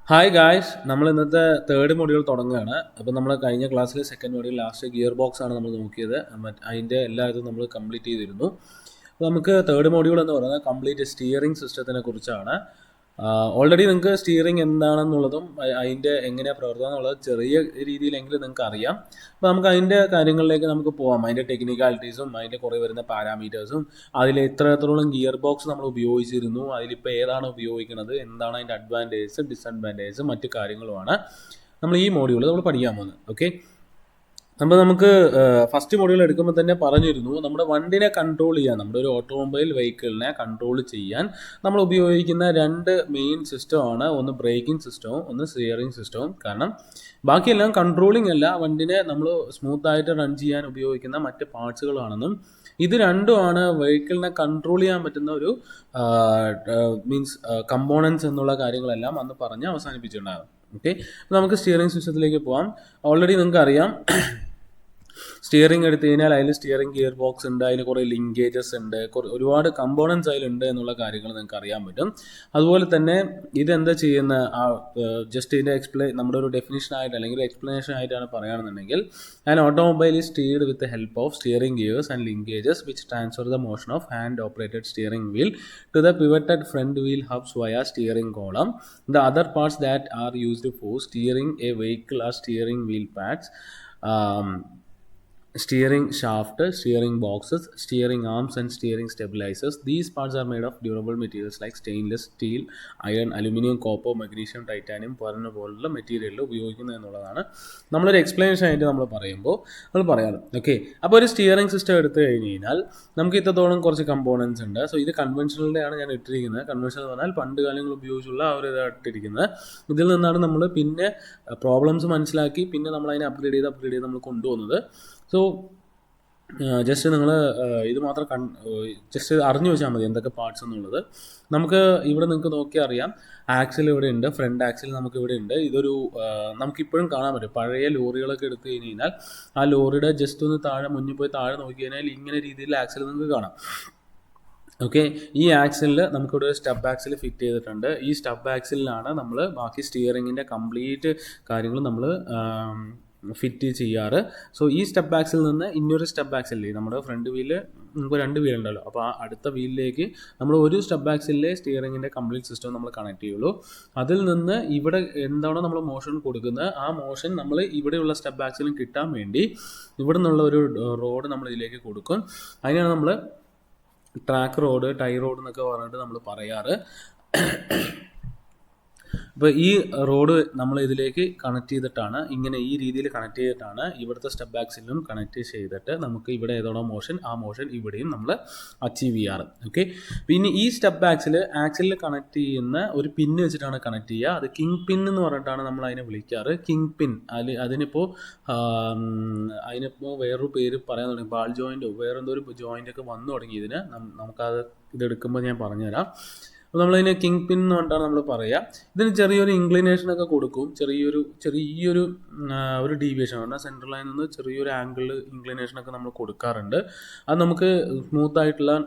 Hi guys, നമ്മൾ ഇന്നത്തെ third module തുടങ്ങുകയാണ്. അപ്പോൾ നമ്മൾ കഴിഞ്ഞ ക്ലാസ്സിൽ second module last gear box ആണ് നമ്മൾ നോക്കിയത്. അതിൻ്റെ എല്ലാ ഇതും നമ്മൾ കംപ്ലീറ്റ് ചെയ്തിരുന്നു. അപ്പോൾ നമുക്ക് തേർഡ് മൊഡ്യൂൾ എന്ന് പറയുന്നത് കംപ്ലീറ്റ് സ്റ്റിയറിംഗ് സിസ്റ്റത്തിനെ കുറിച്ചാണ്. ഓൾറെഡി നിങ്ങൾക്ക് സ്റ്റിയറിംഗ് എന്താണെന്നുള്ളതും അതിൻ്റെ എങ്ങനെയാണ് പ്രവർത്തനം എന്നുള്ളത് ചെറിയ രീതിയിലെങ്കിലും നിങ്ങൾക്ക് അറിയാം. അപ്പോൾ നമുക്ക് അതിൻ്റെ കാര്യങ്ങളിലേക്ക് നമുക്ക് പോകാം. അതിൻ്റെ ടെക്നിക്കാലിറ്റീസും അതിൻ്റെ കുറേ വരുന്ന പാരാമീറ്റേഴ്സും അതിൽ എത്രത്തോളം ഗിയർ ബോക്സ് നമ്മൾ ഉപയോഗിച്ചിരുന്നു, അതിലിപ്പോൾ ഏതാണ് ഉപയോഗിക്കുന്നത്, എന്താണ് അതിൻ്റെ അഡ്വാൻറ്റേജസ് ഡിസഡ്വാൻറ്റേജസ് മറ്റു കാര്യങ്ങളുമാണ് നമ്മൾ ഈ മോഡ്യൂളിൽ നമ്മൾ പഠിക്കാൻ പോകുന്നത്. ഓക്കെ, അപ്പോൾ നമുക്ക് ഫസ്റ്റ് മൊഡ്യൂൾ എടുക്കുമ്പോൾ തന്നെ പറഞ്ഞിരുന്നു, നമ്മുടെ വണ്ടിനെ കൺട്രോൾ ചെയ്യാൻ, നമ്മുടെ ഒരു ഓട്ടോമൊബൈൽ വെഹിക്കിളിനെ കൺട്രോൾ ചെയ്യാൻ നമ്മൾ ഉപയോഗിക്കുന്ന രണ്ട് മെയിൻ സിസ്റ്റമാണ്, ഒന്ന് ബ്രേക്കിംഗ് സിസ്റ്റവും ഒന്ന് സ്റ്റിയറിംഗ് സിസ്റ്റവും. കാരണം ബാക്കിയെല്ലാം കൺട്രോളിംഗ് അല്ല, വണ്ടിനെ നമ്മൾ സ്മൂത്തായിട്ട് റൺ ചെയ്യാൻ ഉപയോഗിക്കുന്ന മറ്റ് പാർട്സുകളാണെന്നും ഇത് രണ്ടുമാണ് വെഹിക്കിളിനെ കൺട്രോൾ ചെയ്യാൻ പറ്റുന്ന ഒരു മീൻസ് കമ്പോണൻസ് എന്നുള്ള കാര്യങ്ങളെല്ലാം അന്ന് പറഞ്ഞ് അവസാനിപ്പിച്ചിട്ടുണ്ടാകും. ഓക്കെ, നമുക്ക് സ്റ്റിയറിംഗ് സിസ്റ്റത്തിലേക്ക് പോകാം. ഓൾറെഡി നിങ്ങൾക്ക് അറിയാം, സ്റ്റിയറിംഗ് എടുത്തു കഴിഞ്ഞാൽ അതിൽ സ്റ്റിയറിംഗ് ഗിയർ ബോക്സ് ഉണ്ട്, അതിൽ കുറേ ലിങ്കേജസ് ഉണ്ട്, ഒരുപാട് കമ്പോണൻസ് അതിലുണ്ട് എന്നുള്ള കാര്യങ്ങൾ നിങ്ങൾക്ക് അറിയാൻ പറ്റും. അതുപോലെ തന്നെ ഇതെന്താ ചെയ്യുന്ന ജസ്റ്റ് ഇതിൻ്റെ നമ്മുടെ ഒരു ഡെഫിനിഷൻ ആയിട്ട് അല്ലെങ്കിൽ എക്സ്പ്ലനേഷൻ ആയിട്ടാണ് പറയുകയാണെന്നുണ്ടെങ്കിൽ, an automobile is steered with help of steering gears and linkages which transfer the motion of hand operated steering wheel to the pivoted front wheel hubs via steering column. The other parts that are used for steering a vehicle are steering wheel pads, steering shaft, steering boxes, steering arms and steering stabilizers. These parts are made of durable materials like stainless steel, iron, aluminum, copper, magnesium, titanium പോലുള്ള മെറ്റീരിയലിൽ ഉപയോഗിക്കുന്നത് എന്നുള്ളതാണ് നമ്മളൊരു explanation ആയിട്ട് നമ്മൾ പറയാറ്. Okay, അപ്പോൾ ഒരു സ്റ്റിയറിംഗ് സിസ്റ്റം എടുത്തു കഴിഞ്ഞ് കഴിഞ്ഞാൽ നമുക്ക് ഇത്രത്തോളം കുറച്ച് കമ്പോണൻസ് ഉണ്ട്. സോ ഇത് കൺവെൻഷണലിൻ്റെ ആണ് ഞാൻ ഇട്ടിരിക്കുന്നത്. കൺവെൻഷണൽ എന്ന് പറഞ്ഞാൽ പണ്ട് കാലങ്ങൾ ഉപയോഗിച്ചുള്ള ആ ഒരു ഇട്ടിരിക്കുന്നത്. ഇതിൽ നിന്നാണ് നമ്മൾ പിന്നെ പ്രോബ്ലംസ് മനസ്സിലാക്കി പിന്നെ നമ്മൾ അതിനെ അപ്ഗ്രേഡ് ചെയ്ത് നമ്മൾ കൊണ്ടുപോകുന്നത്. സോ ജസ്റ്റ് നിങ്ങൾ ഇത് മാത്രം ജസ്റ്റ് അറിഞ്ഞു വെച്ചാൽ മതി എന്തൊക്കെ പാർട്സ് എന്നുള്ളത്. നമുക്ക് ഇവിടെ നിങ്ങൾക്ക് നോക്കിയാൽ അറിയാം, ആക്സിൽ ഇവിടെ ഉണ്ട്, ഫ്രണ്ട് ആക്സിൽ നമുക്ക് ഇവിടെ ഉണ്ട്. ഇതൊരു നമുക്കിപ്പോഴും കാണാൻ പറ്റും. പഴയ ലോറികളൊക്കെ എടുത്തു കഴിഞ്ഞ് കഴിഞ്ഞാൽ ആ ലോറിയുടെ ജസ്റ്റ് ഒന്ന് മുന്നിൽ പോയി താഴെ നോക്കി കഴിഞ്ഞാൽ ഇങ്ങനെ രീതിയിൽ ആക്സിൽ നിങ്ങൾക്ക് കാണാം. ഓക്കെ, ഈ ആക്സിലിൽ നമുക്കിവിടെ സ്റ്റബ് ആക്സിൽ ഫിറ്റ് ചെയ്തിട്ടുണ്ട്. ഈ സ്റ്റബ് ആക്സിലാണ് നമ്മൾ ബാക്കി സ്റ്റിയറിങ്ങിൻ്റെ കംപ്ലീറ്റ് കാര്യങ്ങൾ നമ്മൾ ഫിറ്റ് ചെയ്യാറ്. സോ ഈ സ്റ്റെപ്പ് ആക്സിൽ നിന്ന് ഇന്നൊരു സ്റ്റെപ്പ് ആക്സിലേ നമ്മുടെ ഫ്രണ്ട് വീല് നമുക്ക് രണ്ട് വീലുണ്ടല്ലോ, അപ്പോൾ ആ അടുത്ത വീലിലേക്ക് നമ്മൾ ഒരു സ്റ്റെപ്പ് ആക്സിലെ സ്റ്റിയറിങ്ങിൻ്റെ കംപ്ലീറ്റ് സിസ്റ്റം നമ്മൾ കണക്ട് ചെയ്യുള്ളൂ. അതിൽ നിന്ന് ഇവിടെ എന്താണോ നമ്മൾ മോഷൻ കൊടുക്കുന്നത് ആ മോഷൻ നമ്മൾ ഇവിടെയുള്ള സ്റ്റെപ്പ് ആക്സിലും കിട്ടാൻ വേണ്ടി ഇവിടെ നിന്നുള്ള ഒരു റോഡ് നമ്മൾ ഇതിലേക്ക് കൊടുക്കും. അതിനാണ് നമ്മൾ ട്രാക്ക് റോഡ്, ടൈ റോഡ് എന്നൊക്കെ പറഞ്ഞിട്ട് നമ്മൾ പറയാറ്. അപ്പോൾ ഈ റോഡ് നമ്മൾ ഇതിലേക്ക് കണക്ട് ചെയ്തിട്ടാണ്, ഇങ്ങനെ ഈ രീതിയിൽ കണക്ട് ചെയ്തിട്ടാണ് ഇവിടുത്തെ സ്റ്റെപ്പ് ആക്സിലും കണക്ട് ചെയ്തിട്ട് നമുക്ക് ഇവിടെ ഏതോടോ മോഷൻ ആ മോഷൻ ഇവിടെയും നമ്മൾ അച്ചീവ് ചെയ്യാറ്. ഓക്കെ, പിന്നെ ഈ സ്റ്റെപ്പ് ആക്സിലിൽ കണക്ട് ചെയ്യുന്ന ഒരു പിന്ന് വെച്ചിട്ടാണ് കണക്ട് ചെയ്യുക. അത് കിങ് പിൻ എന്ന് പറഞ്ഞിട്ടാണ് നമ്മൾ അതിനെ വിളിക്കാറ്. കിങ് പിൻ അതിനിപ്പോൾ വേറൊരു പേര് പറയാൻ തുടങ്ങി, ബാൾ ജോയിൻറ്റോ വേറെന്തോ ഒരു ജോയിൻ്റൊക്കെ വന്നു തുടങ്ങി ഇതിന്. നമുക്കത് ഇതെടുക്കുമ്പോൾ ഞാൻ പറഞ്ഞുതരാം. അപ്പോൾ നമ്മളതിനെ കിങ് പിൻ എന്ന് പറഞ്ഞിട്ടാണ് നമ്മൾ പറയുക. ഇതിന് ചെറിയൊരു ഇൻക്ലിനേഷനൊക്കെ കൊടുക്കും, ചെറിയൊരു ഒരു ഡീവിയേഷൻ പറഞ്ഞാൽ സെൻട്രൽ ലൈനിൽ നിന്ന് ചെറിയൊരു ആംഗിൾ ഇൻക്ലിനേഷനൊക്കെ നമ്മൾ കൊടുക്കാറുണ്ട്. അത് നമുക്ക് സ്മൂത്തായിട്ടുള്ള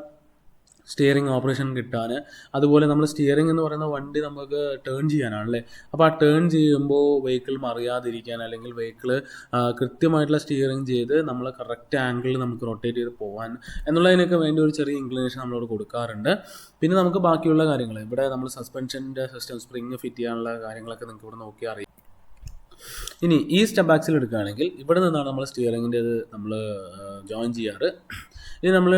സ്റ്റിയറിംഗ് ഓപ്പറേഷൻ കിട്ടാൻ. അതുപോലെ നമ്മൾ സ്റ്റിയറിംഗ് എന്ന് പറയുന്ന വണ്ടി നമുക്ക് ടേൺ ചെയ്യാനാണല്ലേ, അപ്പോൾ ആ ടേൺ ചെയ്യുമ്പോൾ വെഹിക്കിൾ മറിയാതിരിക്കാൻ അല്ലെങ്കിൽ വെഹിക്കിൾ കൃത്യമായിട്ടുള്ള സ്റ്റിയറിംഗ് ചെയ്ത് നമ്മൾ കറക്റ്റ് ആംഗിളിൽ നമുക്ക് റൊട്ടേറ്റ് ചെയ്ത് പോകാൻ എന്നുള്ളതിനൊക്കെ വേണ്ടി ഒരു ചെറിയ ഇൻക്ലിനേഷൻ നമ്മളോട് കൊടുക്കാറുണ്ട്. പിന്നെ നമുക്ക് ബാക്കിയുള്ള കാര്യങ്ങൾ ഇവിടെ നമ്മൾ സസ്പെൻഷൻ്റെ സിസ്റ്റം, സ്പ്രിങ് ഫിറ്റ് ചെയ്യാനുള്ള കാര്യങ്ങളൊക്കെ നിങ്ങൾക്ക് ഇവിടെ നോക്കിയാൽ അറിയാം. ഇനി ഈ സ്റ്റെപ്പ് ആക്സിൽ എടുക്കുകയാണെങ്കിൽ ഇവിടെ നിന്നാണ് നമ്മൾ സ്റ്റിയറിങ്ങിൻ്റെ നമ്മൾ ജോയിൻ ചെയ്യാറ്. ഇനി നമ്മൾ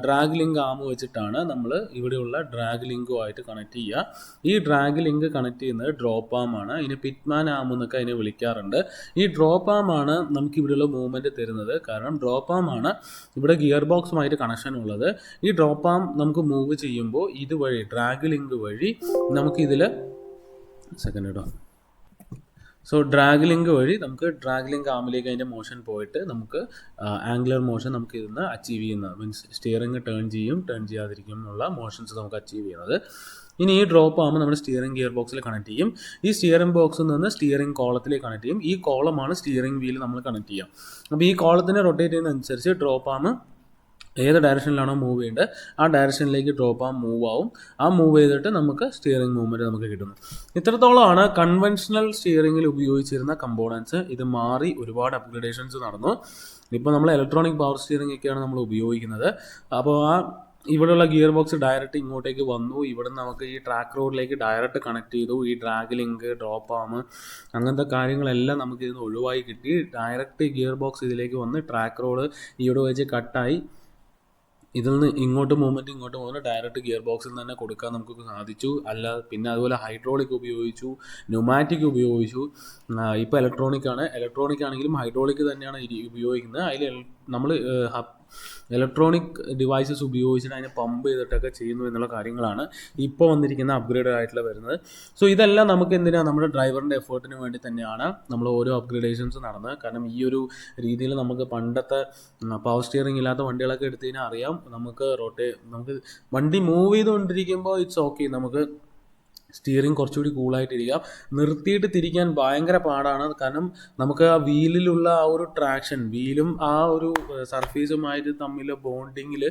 ഡ്രാഗ് ലിങ്ക് ആം വെച്ചിട്ടാണ് നമ്മൾ ഇവിടെയുള്ള ഡ്രാഗ് ലിങ്കുമായിട്ട് കണക്ട് ചെയ്യുക. ഈ ഡ്രാഗ് ലിങ്ക് കണക്ട് ചെയ്യുന്നത് ഡ്രോപ്പ് ആം ആണ്. ഇതിന് പിറ്റ്മാൻ ആം എന്നൊക്കെ അതിനെ വിളിക്കാറുണ്ട്. ഈ ഡ്രോപ്പ് ആം ആണ് നമുക്ക് ഇവിടെയുള്ള മൂവ്മെൻറ്റ് തരുന്നത്. കാരണം ഡ്രോപ്പ് ആം ആണ് ഇവിടെ ഗിയർ ബോക്സുമായിട്ട് കണക്ഷൻ ഉള്ളത്. ഈ ഡ്രോപ്പ് ആം നമുക്ക് മൂവ് ചെയ്യുമ്പോൾ ഇതുവഴി ഡ്രാഗ് ലിങ്ക് വഴി നമുക്കിതിൽ സോ ഡ്രാഗ് ലിങ്ക് വഴി നമുക്ക് ഡ്രാഗ് ലിങ്ക് ആമിലേക്ക് അതിൻ്റെ മോഷൻ പോയിട്ട് നമുക്ക് ആംഗുലർ മോഷൻ നമുക്ക് ഇതിന്ന് അച്ചീവ് ചെയ്യുന്നത്, മീൻസ് സ്റ്റിയറിംഗ് ടേൺ ചെയ്യാതിരിക്കും എന്നുള്ള മോഷൻസ് നമുക്ക് അച്ചീവ് ചെയ്യുന്നത്. ഇനി ഈ ഡ്രോപ്പ് ആകുമ്പോൾ നമ്മൾ സ്റ്റിയറിംഗ് ഗിയർ ബോക്സിൽ കണക്ട് ചെയ്യും. ഈ സ്റ്റിയറിംഗ് ബോക്സിൽ നിന്ന് സ്റ്റിയറിംഗ് കോളത്തിലേക്ക് കണക്ട് ചെയ്യും. ഈ കോളമാണ് സ്റ്റിയറിംഗ് വീൽ നമ്മൾ കണക്ട് ചെയ്യാം. അപ്പോൾ ഈ കോളത്തിനെ റൊട്ടേറ്റ് ചെയ്യുന്നതനുസരിച്ച് ഡ്രോപ്പ് ആം ഏത് ഡയറക്ഷനിലാണോ മൂവ് ചെയ്യേണ്ടത് ആ ഡയറക്ഷനിലേക്ക് ഡ്രോപ്പ് ആം മൂവ് ആവും. ആ മൂവ് ചെയ്തിട്ട് നമുക്ക് സ്റ്റിയറിംഗ് മൂവ്മെൻറ്റ് നമുക്ക് കിട്ടുന്നു. ഇത്രത്തോളമാണ് കൺവെൻഷണൽ സ്റ്റിയറിംഗിൽ ഉപയോഗിച്ചിരുന്ന കമ്പോണൻസ്. ഇത് മാറി ഒരുപാട് അപ്ഗ്രഡേഷൻസ് നടന്നു. ഇപ്പോൾ നമ്മൾ ഇലക്ട്രോണിക് പവർ സ്റ്റിയറിംഗ് ഒക്കെയാണ് നമ്മൾ ഉപയോഗിക്കുന്നത്. അപ്പോൾ ഇവിടെയുള്ള ഗിയർ ബോക്സ് ഡയറക്റ്റ് ഇങ്ങോട്ടേക്ക് വന്നു. ഇവിടെ നമുക്ക് ഈ ട്രാക്ക് റോഡിലേക്ക് ഡയറക്റ്റ് കണക്ട് ചെയ്തു. ഈ ഡ്രാഗ് ലിങ്ക്, ഡ്രോപ്പ് ആം അങ്ങനത്തെ കാര്യങ്ങളെല്ലാം നമുക്ക് ഇതിന് ഒഴിവായി കിട്ടി. ഡയറക്റ്റ് ഗിയർ ബോക്സ് ഇതിലേക്ക് വന്ന് ട്രാക്ക് റോഡ് ഇവിടെ വെച്ച് കട്ടായി ഇതിൽ നിന്ന് ഇങ്ങോട്ട് മൂവ്മെൻറ്റ് ഇങ്ങോട്ട് പോകുന്നത് ഡയറക്റ്റ് ഗിയർ ബോക്സിൽ തന്നെ കൊടുക്കാൻ നമുക്ക് സാധിച്ചു. പിന്നെ അതുപോലെ ഹൈഡ്രോളിക് ഉപയോഗിച്ചു, ന്യൂമാറ്റിക് ഉപയോഗിച്ചു. ഇപ്പോൾ ഇലക്ട്രോണിക് ആണെങ്കിലും ഹൈഡ്രോളിക് തന്നെയാണ് ഉപയോഗിക്കുന്നത്. അതിൽ നമ്മൾ ഇലക്ട്രോണിക് ഡിവൈസസ് ഉപയോഗിച്ചിട്ട് അതിനെ പമ്പ് ചെയ്തിട്ടൊക്കെ ചെയ്യുന്നു എന്നുള്ള കാര്യങ്ങളാണ് ഇപ്പോൾ വന്നിരിക്കുന്ന അപ്ഗ്രേഡ് ആയിട്ടുള്ള വരുന്നത്. സോ ഇതെല്ലാം നമുക്ക് എന്തിനാണ്, നമ്മുടെ ഡ്രൈവറിൻ്റെ എഫേർട്ടിന് വേണ്ടി തന്നെയാണ് നമ്മൾ ഓരോ അപ്ഗ്രഡേഷൻസ് നടന്നത്. കാരണം ഈ ഒരു രീതിയിൽ നമുക്ക് പണ്ടത്തെ പവർ സ്റ്റിയറിംഗ് ഇല്ലാത്ത വണ്ടികളൊക്കെ എടുത്തു കഴിഞ്ഞാൽ അറിയാം, നമുക്ക് വണ്ടി മൂവ് ചെയ്തുകൊണ്ടിരിക്കുമ്പോൾ ഇറ്റ്സ് ഓക്കെ, നമുക്ക് സ്റ്റിയറിംഗ് കുറച്ചുകൂടി കൂളായിട്ടിരിക്കാം. നിർത്തിയിട്ട് തിരിക്കാൻ ഭയങ്കര പാടാണ്. കാരണം നമുക്ക് ആ വീലിലുള്ള ആ ഒരു ട്രാക്ഷൻ, വീലും ആ ഒരു സർഫേസുമായിട്ട് തമ്മിൽ ബോണ്ടിങ്ങിൽ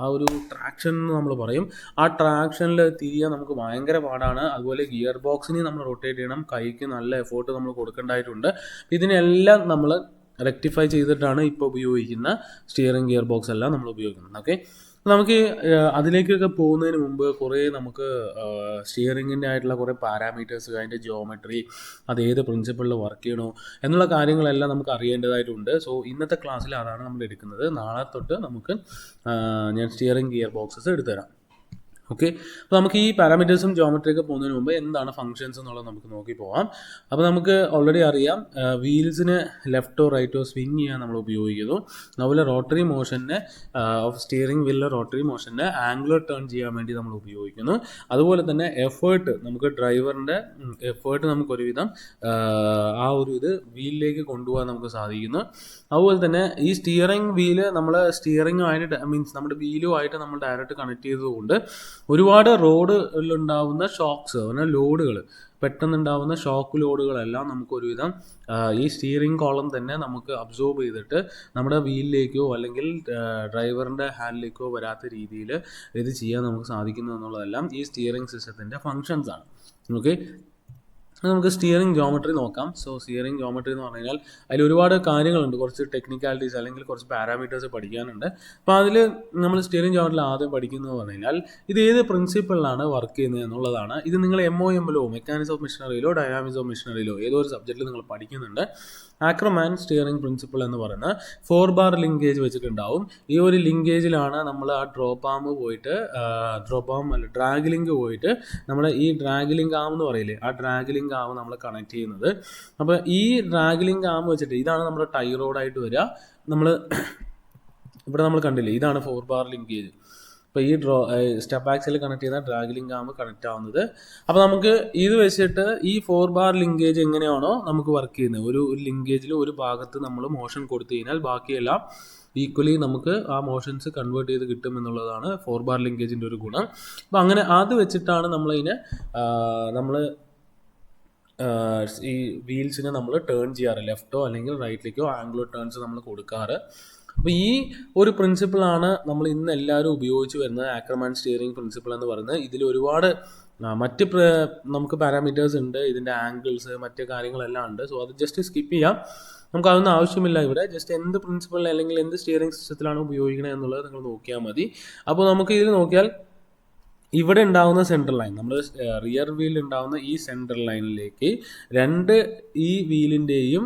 ആ ഒരു ട്രാക്ഷൻ എന്ന് നമ്മൾ പറയും, ആ ട്രാക്ഷനിൽ തിരിയാൻ നമുക്ക് ഭയങ്കര പാടാണ്. അതുപോലെ ഗിയർ ബോക്സിനെ നമ്മൾ റൊട്ടേറ്റ് ചെയ്യണം, കൈക്ക് നല്ല എഫേർട്ട് നമ്മൾ കൊടുക്കേണ്ടതായിട്ടുണ്ട്. ഇതിനെല്ലാം നമ്മൾ റെക്ടിഫൈ ചെയ്തിട്ടാണ് ഇപ്പോൾ ഉപയോഗിക്കുന്ന സ്റ്റിയറിംഗ് ഗിയർ ബോക്സ് എല്ലാം നമ്മൾ ഉപയോഗിക്കുന്നത്. ഓക്കെ, നമുക്ക് അതിലേക്കൊക്കെ പോകുന്നതിന് മുമ്പ് കുറേ നമുക്ക് സ്റ്റിയറിങ്ങിൻ്റെ ആയിട്ടുള്ള കുറേ പാരാമീറ്റേഴ്സ്, അതിൻ്റെ ജിയോമെട്രി, അത് ഏത് പ്രിൻസിപ്പിളിൽ വർക്ക് ചെയ്യണോ എന്നുള്ള കാര്യങ്ങളെല്ലാം നമുക്ക് അറിയേണ്ടതായിട്ടുണ്ട്. സോ ഇന്നത്തെ ക്ലാസ്സിൽ അതാണ് നമ്മൾ എടുക്കുന്നത്. നാളെ തൊട്ട് നമുക്ക് ഞാൻ സ്റ്റിയറിംഗ് ഗിയർ ബോക്സസ് എടുത്തുതരാം. ഓക്കെ, അപ്പോൾ നമുക്ക് ഈ പാരാമീറ്റേഴ്സും ജിയോമെട്രിയൊക്കെ പോകുന്നതിന് മുമ്പ് എന്താണ് ഫങ്ഷൻസ് എന്നുള്ളത് നമുക്ക് നോക്കി പോകാം. അപ്പോൾ നമുക്ക് ഓൾറെഡി അറിയാം, വീൽസിന് ലെഫ്റ്റോ റൈറ്റോ സ്വിങ് ചെയ്യാൻ നമ്മൾ ഉപയോഗിക്കുന്നു. അതുപോലെ റോട്ടറി മോഷന് സ്റ്റിയറിംഗ് വീലിലെ റോട്ടറി മോഷന് ആംഗുലർ ടേൺ ചെയ്യാൻ വേണ്ടി നമ്മൾ ഉപയോഗിക്കുന്നു. അതുപോലെ തന്നെ എഫേർട്ട്, നമുക്ക് ഡ്രൈവറിൻ്റെ എഫേർട്ട് നമുക്കൊരുവിധം ആ ഒരു വീലിലേക്ക് കൊണ്ടുപോകാൻ നമുക്ക് സാധിക്കുന്നു. അതുപോലെ തന്നെ ഈ സ്റ്റിയറിംഗ് വീല് നമ്മൾ സ്റ്റിയറിംഗുമായിട്ട് മീൻസ് നമ്മുടെ വീലുമായിട്ട് നമ്മൾ ഡയറക്റ്റ് കണക്ട് ചെയ്തതുകൊണ്ട് ഒരുപാട് റോഡിലുണ്ടാവുന്ന ഷോക്സ്, പറഞ്ഞാൽ ലോഡുകൾ, പെട്ടെന്നുണ്ടാവുന്ന ഷോക്ക് ലോഡുകളെല്ലാം നമുക്ക് ഒരുവിധം ഈ സ്റ്റിയറിംഗ് കോളം തന്നെ നമുക്ക് അബ്സോർബ് ചെയ്തിട്ട് നമ്മുടെ വീലിലേക്കോ അല്ലെങ്കിൽ ഡ്രൈവറിൻ്റെ ഹാൻഡിലേക്കോ വരാത്ത രീതിയിൽ ഇത് ചെയ്യാൻ നമുക്ക് സാധിക്കുന്നു എന്നുള്ളതെല്ലാം ഈ സ്റ്റിയറിംഗ് സിസ്റ്റത്തിൻ്റെ ഫങ്ഷൻസ് ആണ്. ഓക്കെ, നമുക്ക് സ്റ്റിയറിംഗ് ജോമെട്രി നോക്കാം. സോ സ്റ്റിയറിംഗ് ജോമെട്രി എന്ന് പറഞ്ഞു കഴിഞ്ഞാൽ അതിൽ ഒരുപാട് കാര്യങ്ങളുണ്ട്, കുറച്ച് ടെക്നിക്കാലിറ്റീസ് അല്ലെങ്കിൽ കുറച്ച് പാരാമീറ്റേഴ്സ് പഠിക്കാനുണ്ട്. അപ്പോൾ അതിൽ നമ്മൾ സ്റ്റിയറിംഗ് ജോമെട്രിയിൽ ആദ്യം പഠിക്കുന്നത് പറഞ്ഞു കഴിഞ്ഞാൽ ഇത് ഏത് പ്രിൻസിപ്പിളിലാണ് വർക്ക് ചെയ്യുന്നത് എന്നുള്ളതാണ്. ഇത് നിങ്ങൾ MOMലോ മെക്കാനിക്സ് ഓഫ് മെഷീനറിയിലോ ഡൈനാമിക്സ് ഓഫ് മെഷീനറിയിലോ ഏതോ ഒരു സബ്ജക്റ്റിൽ നിങ്ങൾ പഠിക്കുന്നുണ്ട്. ആക്രമാൻ സ്റ്റിയറിംഗ് പ്രിൻസിപ്പിൾ എന്ന് പറയുന്നത് 4 ബാർ ലിങ്കേജ് വെച്ചിട്ടുണ്ടാവും. ഈ ഒരു ലിങ്കേജിലാണ് നമ്മൾ ആ ഡ്രോപ്പ് ആം ഡ്രാഗ് ലിങ്ക് പോയിട്ട് നമ്മൾ ഈ ഡ്രാഗ് ലിങ്ക് ആം എന്ന് പറയില്ലേ, ആ ഡ്രാഗ് ലിങ്ക് ആം നമ്മൾ കണക്ട് ചെയ്യുന്നത്. അപ്പോൾ ഈ ഡ്രാഗ് ലിങ്ക് ആം വെച്ചിട്ട് ഇതാണ് നമ്മുടെ ടൈ റോഡായിട്ട് വരിക. ഇവിടെ നമ്മൾ കണ്ടില്ലേ, ഇതാണ് 4 ബാർ ലിങ്കേജ്. അപ്പോൾ ഈ സ്റ്റെപ്പ് ആക്സിൽ കണക്ട് ചെയ്താൽ ഡ്രാഗ് ലിങ്ക് ആകുമ്പോൾ കണക്ട് ആവുന്നത്. അപ്പോൾ നമുക്ക് ഇത് വെച്ചിട്ട് ഈ 4 ബാർ ലിങ്കേജ് എങ്ങനെയാണോ നമുക്ക് വർക്ക് ചെയ്യുന്നത്, ഒരു ലിങ്കേജിൽ ഒരു ഭാഗത്ത് നമ്മൾ മോഷൻ കൊടുത്തു കഴിഞ്ഞാൽ ബാക്കിയെല്ലാം ഈക്വലി നമുക്ക് ആ മോഷൻസ് കൺവേർട്ട് ചെയ്ത് കിട്ടും എന്നുള്ളതാണ് 4 ബാർ ലിങ്കേജിൻ്റെ ഒരു ഗുണം. അപ്പോൾ അങ്ങനെ അത് വെച്ചിട്ടാണ് നമ്മളതിനെ ഈ വീൽസിനെ നമ്മൾ ടേൺ ചെയ്യാറ്, ലെഫ്റ്റോ അല്ലെങ്കിൽ റൈറ്റിലേക്കോ ആംഗുലർ ടേൺസ് നമ്മൾ കൊടുക്കാറ്. അപ്പോൾ ഈ ഒരു പ്രിൻസിപ്പിളാണ് നമ്മൾ ഇന്ന് എല്ലാവരും ഉപയോഗിച്ച് വരുന്നത്, ആക്രമാൻ സ്റ്റിയറിംഗ് പ്രിൻസിപ്പിൾ എന്ന് പറയുന്നത്. ഇതിൽ ഒരുപാട് മറ്റ് നമുക്ക് പാരാമീറ്റേഴ്സ് ഉണ്ട്, ഇതിൻ്റെ ആംഗിൾസ് മറ്റ് കാര്യങ്ങളെല്ലാം ഉണ്ട്. സോ അത് ജസ്റ്റ് സ്കിപ്പ് ചെയ്യാം, നമുക്ക് അതൊന്നും ആവശ്യമില്ല. ഇവിടെ ജസ്റ്റ് എന്ത് പ്രിൻസിപ്പിൾ അല്ലെങ്കിൽ എന്ത് സ്റ്റിയറിംഗ് സിസ്റ്റത്തിലാണ് ഉപയോഗിക്കുന്നത് എന്നുള്ളത് നിങ്ങൾ നോക്കിയാൽ മതി. അപ്പോൾ നമുക്ക് ഇതിൽ നോക്കിയാൽ ഇവിടെ ഉണ്ടാകുന്ന സെൻട്രൽ ലൈൻ, നമ്മൾ റിയർ വീലിൽ ഉണ്ടാകുന്ന ഈ സെൻട്രൽ ലൈനിലേക്ക് ഈ വീലിൻ്റെയും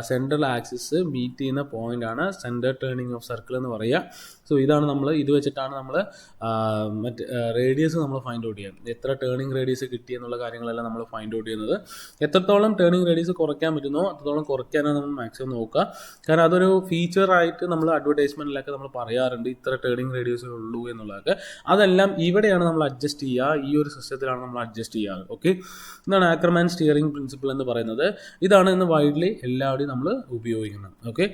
സെൻട്രൽ ആക്സിസ് മീറ്റ് ചെയ്യുന്ന പോയിൻ്റാണ് സെൻറ്റർ ടേണിംഗ് ഓഫ് സർക്കിൾ എന്ന് പറയുക. സോ ഇതാണ് ഇത് വെച്ചിട്ടാണ് നമ്മൾ റേഡിയസ് നമ്മൾ ഫൈൻഡ് ഔട്ട് ചെയ്യാം, എത്ര ടേണിംഗ് റേഡിയസ് കിട്ടി എന്നുള്ള കാര്യങ്ങളെല്ലാം നമ്മൾ ഫൈൻഡ് ഔട്ട് ചെയ്യുന്നത്. എത്രത്തോളം ടേണിംഗ് റേഡിയസ് കുറയ്ക്കാൻ പറ്റുന്നോ അത്രത്തോളം കുറയ്ക്കാനാണ് നമ്മൾ മാക്സിമം നോക്കുക. കാരണം അതൊരു ഫീച്ചറായിട്ട് നമ്മൾ അഡ്വർടൈസ്മെൻറ്റിലൊക്കെ നമ്മൾ പറയാറുണ്ട്, ഇത്ര ടേണിംഗ് റേഡിയസ് ഉള്ളൂ എന്നുള്ളതൊക്കെ. അതെല്ലാം ഇവിടെയാണ് നമ്മൾ അഡ്ജസ്റ്റ് ചെയ്യുക, ഈ ഒരു സിസ്റ്റത്തിലാണ് നമ്മൾ അഡ്ജസ്റ്റ് ചെയ്യാറ്. ഓക്കെ, ഇതാണ് ആക്രമാൻ സ്റ്റിയറിംഗ് പ്രിൻസിപ്പിൾ എന്ന് പറയുന്നത്. ഇതാണ് ഇന്ന് വൈഡ്ലി എല്ലാവരുടെയും നമ്മൾ ഉപയോഗിക്കുന്നത്. ഓക്കെ,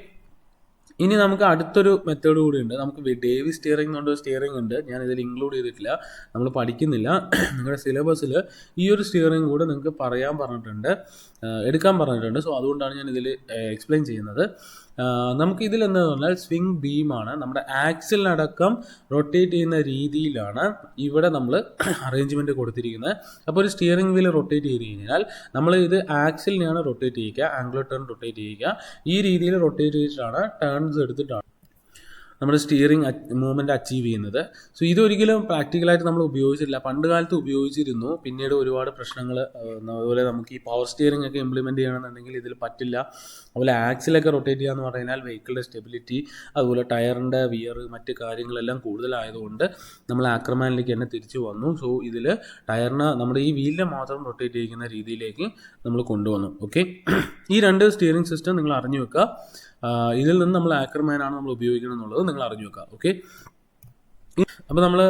ഇനി നമുക്ക് അടുത്തൊരു മെത്തേഡ് കൂടി ഉണ്ട്. നമുക്ക് ഡേവി സ്റ്റിയറിംഗ് എന്നുകൊണ്ട് സ്റ്റിയറിംഗ് ഉണ്ട്, ഞാൻ ഇതിൽ ഇൻക്ലൂഡ് ചെയ്തിട്ടില്ല, നമ്മൾ പഠിക്കുന്നില്ല. നിങ്ങളുടെ സിലബസിൽ ഈ ഒരു സ്റ്റിയറിംഗ് കൂടെ നിങ്ങൾക്ക് എടുക്കാൻ പറഞ്ഞിട്ടുണ്ട്. സോ അതുകൊണ്ടാണ് ഞാൻ ഇതിൽ എക്സ്പ്ലെയിൻ ചെയ്യുന്നത്. നമുക്ക് ഇതിലെന്താണെന്ന് പറഞ്ഞാൽ സ്വിംഗ് ബീമാണ്, നമ്മുടെ ആക്സിലിനടക്കം റൊട്ടേറ്റ് ചെയ്യുന്ന രീതിയിലാണ് ഇവിടെ നമ്മൾ അറേഞ്ച്മെൻറ്റ് കൊടുത്തിരിക്കുന്നത്. അപ്പോൾ ഒരു സ്റ്റിയറിംഗ് വീൽ റൊട്ടേറ്റ് ചെയ്ത് കഴിഞ്ഞാൽ നമ്മൾ ഇത് ആക്സിലിനെയാണ് റൊട്ടേറ്റ് ചെയ്യുക, ആംഗുലർ ടേൺ റൊട്ടേറ്റ് ചെയ്യുക. ഈ രീതിയിൽ റൊട്ടേറ്റ് ചെയ്തിട്ടാണ് ടേൺസ് എടുത്തിട്ടാണ് നമ്മുടെ സ്റ്റിയറിംഗ് മൂവ്മെൻറ്റ് അച്ചീവ് ചെയ്യുന്നത്. സോ ഇതൊരിക്കലും പ്രാക്ടിക്കലായിട്ട് നമ്മൾ ഉപയോഗിച്ചിട്ടില്ല. പണ്ട് കാലത്ത് ഉപയോഗിച്ചിരുന്നു, പിന്നീട് ഒരുപാട് പ്രശ്നങ്ങൾ, അതുപോലെ നമുക്ക് ഈ പവർ സ്റ്റിയറിംഗ് ഒക്കെ ഇംപ്ലിമെൻറ്റ് ചെയ്യണമെന്നുണ്ടെങ്കിൽ ഇതിൽ പറ്റില്ല. അതുപോലെ ആക്സിലൊക്കെ റൊട്ടേറ്റ് ചെയ്യുക എന്ന് പറഞ്ഞാൽ വെഹിക്കിളിൻ്റെ സ്റ്റെബിലിറ്റി, അതുപോലെ ടയറിൻ്റെ വിയർ, മറ്റ് കാര്യങ്ങളെല്ലാം കൂടുതലായതുകൊണ്ട് നമ്മൾ ആക്രമാനിലേക്ക് തന്നെ തിരിച്ചു വന്നു. സോ ഇതിൽ ടയറിന് നമ്മുടെ ഈ വീലിനെ മാത്രം റൊട്ടേറ്റ് ചെയ്യുന്ന രീതിയിലേക്ക് നമ്മൾ കൊണ്ടുവന്നു. ഓക്കെ, ഈ രണ്ട് സ്റ്റിയറിംഗ് സിസ്റ്റം നിങ്ങൾ അറിഞ്ഞു വെക്കുക. ഇതിൽ നിന്ന് നമ്മൾ ആക്രമാനാണ് നമ്മൾ ഉപയോഗിക്കണം എന്നുള്ളത് നിങ്ങൾ അറിഞ്ഞു വെക്കുക. ഓക്കെ, അപ്പോൾ നമ്മൾ